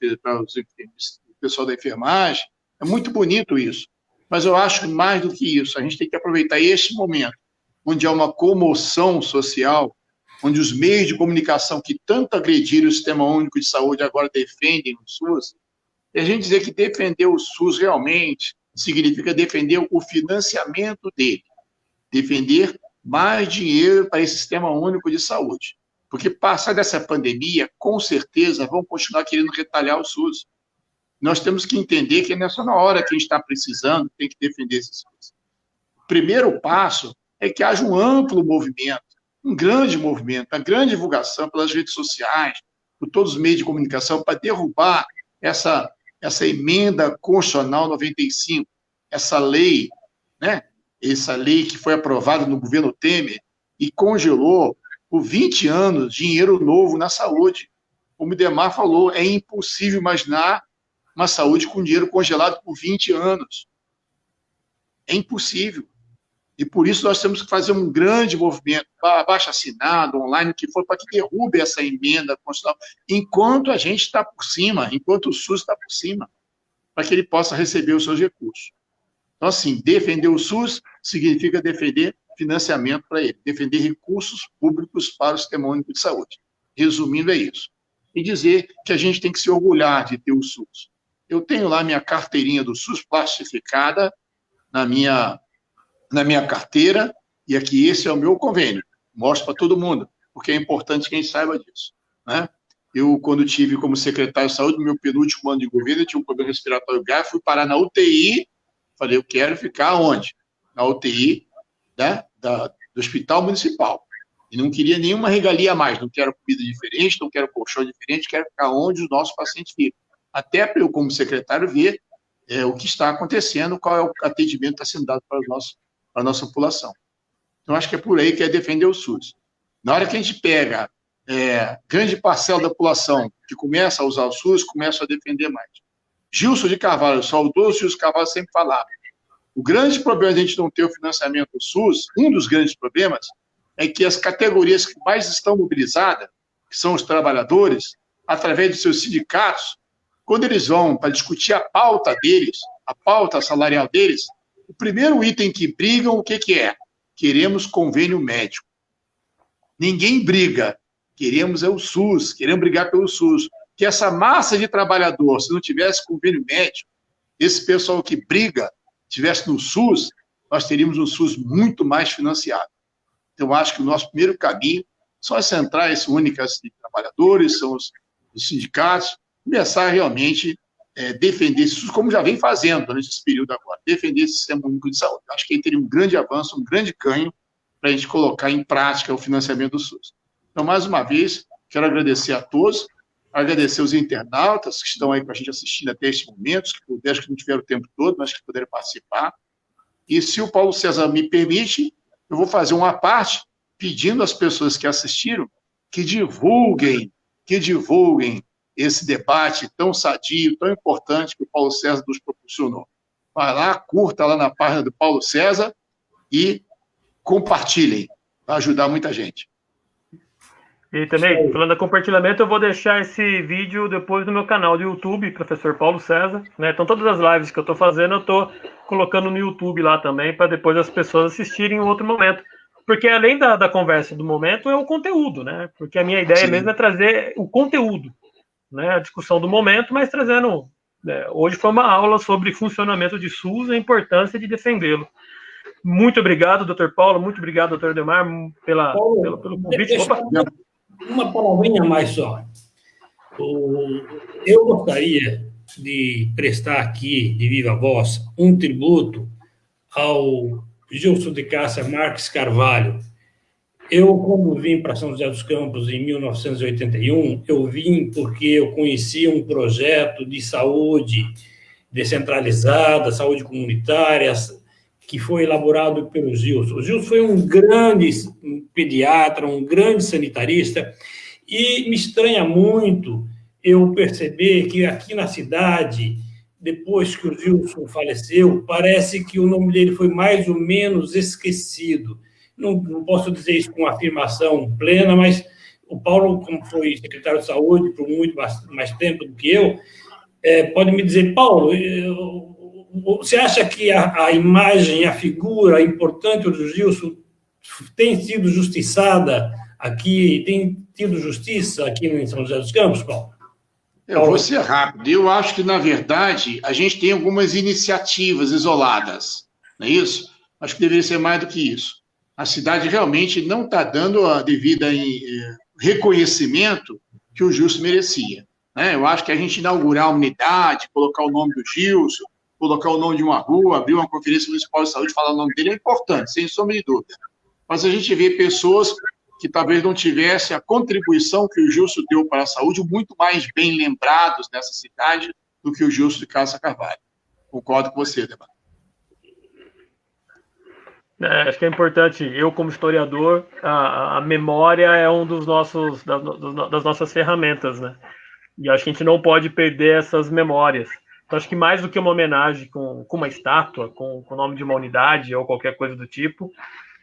pessoal da enfermagem. É muito bonito isso. Mas eu acho que mais do que isso, a gente tem que aproveitar este momento, onde há uma comoção social, onde os meios de comunicação que tanto agrediram o Sistema Único de Saúde agora defendem o SUS, e a gente dizer que defender o SUS realmente significa defender o financiamento dele, defender mais dinheiro para esse Sistema Único de Saúde. Porque passar dessa pandemia, com certeza, vão continuar querendo retalhar o SUS. Nós temos que entender que não é só na hora que a gente está precisando, tem que defender esse SUS. O primeiro passo é que haja um amplo movimento, um grande movimento, uma grande divulgação pelas redes sociais, por todos os meios de comunicação, para derrubar essa emenda constitucional 95, essa lei, né? Essa lei que foi aprovada no governo Temer e congelou por 20 anos dinheiro novo na saúde. Como o Demar falou, é impossível imaginar uma saúde com dinheiro congelado por 20 anos. É impossível. E por isso nós temos que fazer um grande movimento, abaixo-assinado, online, o que for, para que derrube essa emenda constitucional, enquanto a gente está por cima, enquanto o SUS está por cima, para que ele possa receber os seus recursos. Então, assim, defender o SUS significa defender financiamento para ele, defender recursos públicos para o Sistema Único de Saúde. Resumindo, é isso. E dizer que a gente tem que se orgulhar de ter o SUS. Eu tenho lá minha carteirinha do SUS plastificada na minha carteira, e aqui esse é o meu convênio. Mostro para todo mundo, porque é importante que a gente saiba disso, né? Eu, quando tive como secretário de saúde, no meu penúltimo ano de governo, eu tinha um problema respiratório grave, fui parar na UTI, falei, eu quero ficar onde? Na UTI, né, do Hospital Municipal. E não queria nenhuma regalia a mais, não quero comida diferente, não quero colchão diferente, quero ficar onde os nossos pacientes ficam. Até para eu, como secretário, ver o que está acontecendo, qual é o atendimento que está sendo dado para a nossa população. Então, acho que é por aí que é defender o SUS. Na hora que a gente pega grande parcela da população que começa a usar o SUS, começa a defender mais. Gilson de Carvalho, o saudoso Gilson de Carvalho sempre falava, o grande problema de a gente não ter o financiamento do SUS, um dos grandes problemas, é que as categorias que mais estão mobilizadas, que são os trabalhadores, através dos seus sindicatos, quando eles vão para discutir a pauta deles, a pauta salarial deles, o primeiro item que brigam, o que é? Queremos convênio médico. Ninguém briga. Queremos o SUS, queremos brigar pelo SUS. Que essa massa de trabalhador, se não tivesse convênio médico, esse pessoal que briga, tivesse no SUS, nós teríamos um SUS muito mais financiado. Então, acho que o nosso primeiro caminho são as centrais únicas de trabalhadores, são os sindicatos, começar realmente defender esse SUS, como já vem fazendo durante esse período agora, defender esse Sistema Único de Saúde. Acho que aí teria um grande avanço, um grande ganho para a gente colocar em prática o financiamento do SUS. Então, mais uma vez, quero agradecer a todos, agradecer os internautas que estão aí com a gente assistindo até este momento, que puderam, que não tiveram o tempo todo, mas que puderam participar. E se o Paulo César me permite, eu vou fazer uma parte pedindo às pessoas que assistiram que divulguem esse debate tão sadio, tão importante que o Paulo César nos proporcionou. Vai lá, curta lá na página do Paulo César e compartilhem, vai ajudar muita gente.
E também, falando de compartilhamento, eu vou deixar esse vídeo depois no meu canal do YouTube, Professor Paulo César, né? Então, todas as lives que eu estou fazendo, eu estou colocando no YouTube lá também, para depois as pessoas assistirem em outro momento. Porque além da conversa do momento, é o conteúdo, né? Porque a minha ideia mesmo é trazer o conteúdo, né? A discussão do momento, mas trazendo... hoje foi uma aula sobre funcionamento de SUS e a importância de defendê-lo. Muito obrigado, doutor Paulo, muito obrigado, doutor Demar, pelo convite.
Uma palavrinha a mais só. Eu gostaria de prestar aqui, de viva voz, um tributo ao Gilson de Cássia Marques Carvalho. Eu, quando vim para São José dos Campos em 1981, eu vim porque eu conheci um projeto de saúde descentralizada, saúde comunitária, que foi elaborado pelo Gilson. O Gilson foi um grande pediatra, um grande sanitarista, e me estranha muito eu perceber que aqui na cidade, depois que o Gilson faleceu, parece que o nome dele foi mais ou menos esquecido. Não posso dizer isso com afirmação plena, mas o Paulo, como foi secretário de saúde por muito mais tempo do que eu, pode me dizer, Paulo, você acha que a imagem, a figura importante do Gilson tem sido justiçada aqui, tem tido justiça aqui em São José dos Campos, Paulo?
Eu vou ser rápido. Eu acho que, na verdade, a gente tem algumas iniciativas isoladas, não é isso? Acho que deveria ser mais do que isso. A cidade realmente não está dando a devida reconhecimento que o Gilson merecia. Né? Eu acho que a gente inaugurar uma unidade, colocar o nome do Gilson, colocar o nome de uma rua, abrir uma conferência municipal de saúde, falar o nome dele é importante, sem sombra de dúvida. Mas a gente vê pessoas que talvez não tivessem a contribuição que o Gilson deu para a saúde, muito mais bem lembrados nessa cidade do que o Gilson de Cássia Carvalho. Concordo com você, Demar.
Acho que é importante, eu como historiador, a memória é um dos das nossas ferramentas, né? E acho que a gente não pode perder essas memórias. Então, acho que mais do que uma homenagem com uma estátua, com o nome de uma unidade ou qualquer coisa do tipo,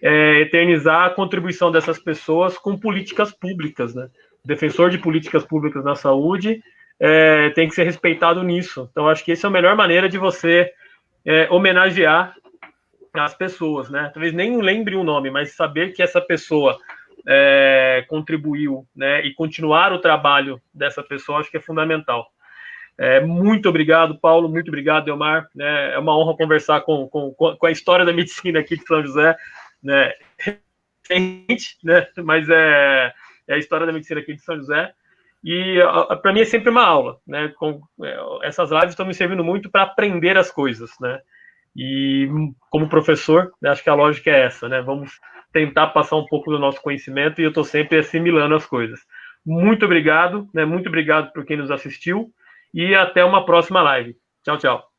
eternizar a contribuição dessas pessoas com políticas públicas, né? O defensor de políticas públicas na saúde tem que ser respeitado nisso. Então, acho que essa é a melhor maneira de você homenagear as pessoas, né? Talvez nem lembre o nome, mas saber que essa pessoa contribuiu, né? E continuar o trabalho dessa pessoa, acho que é fundamental. Muito obrigado, Paulo, muito obrigado, Delmar. É uma honra conversar com a história da medicina aqui de São José, né? Recente, né? Mas é a história da medicina aqui de São José. E para mim é sempre uma aula, né? Essas lives estão me servindo muito para aprender as coisas, né? E como professor, né, acho que a lógica é essa, né? Vamos tentar passar um pouco do nosso conhecimento e eu estou sempre assimilando as coisas. Muito obrigado, né? Muito obrigado por quem nos assistiu e até uma próxima live. Tchau, tchau.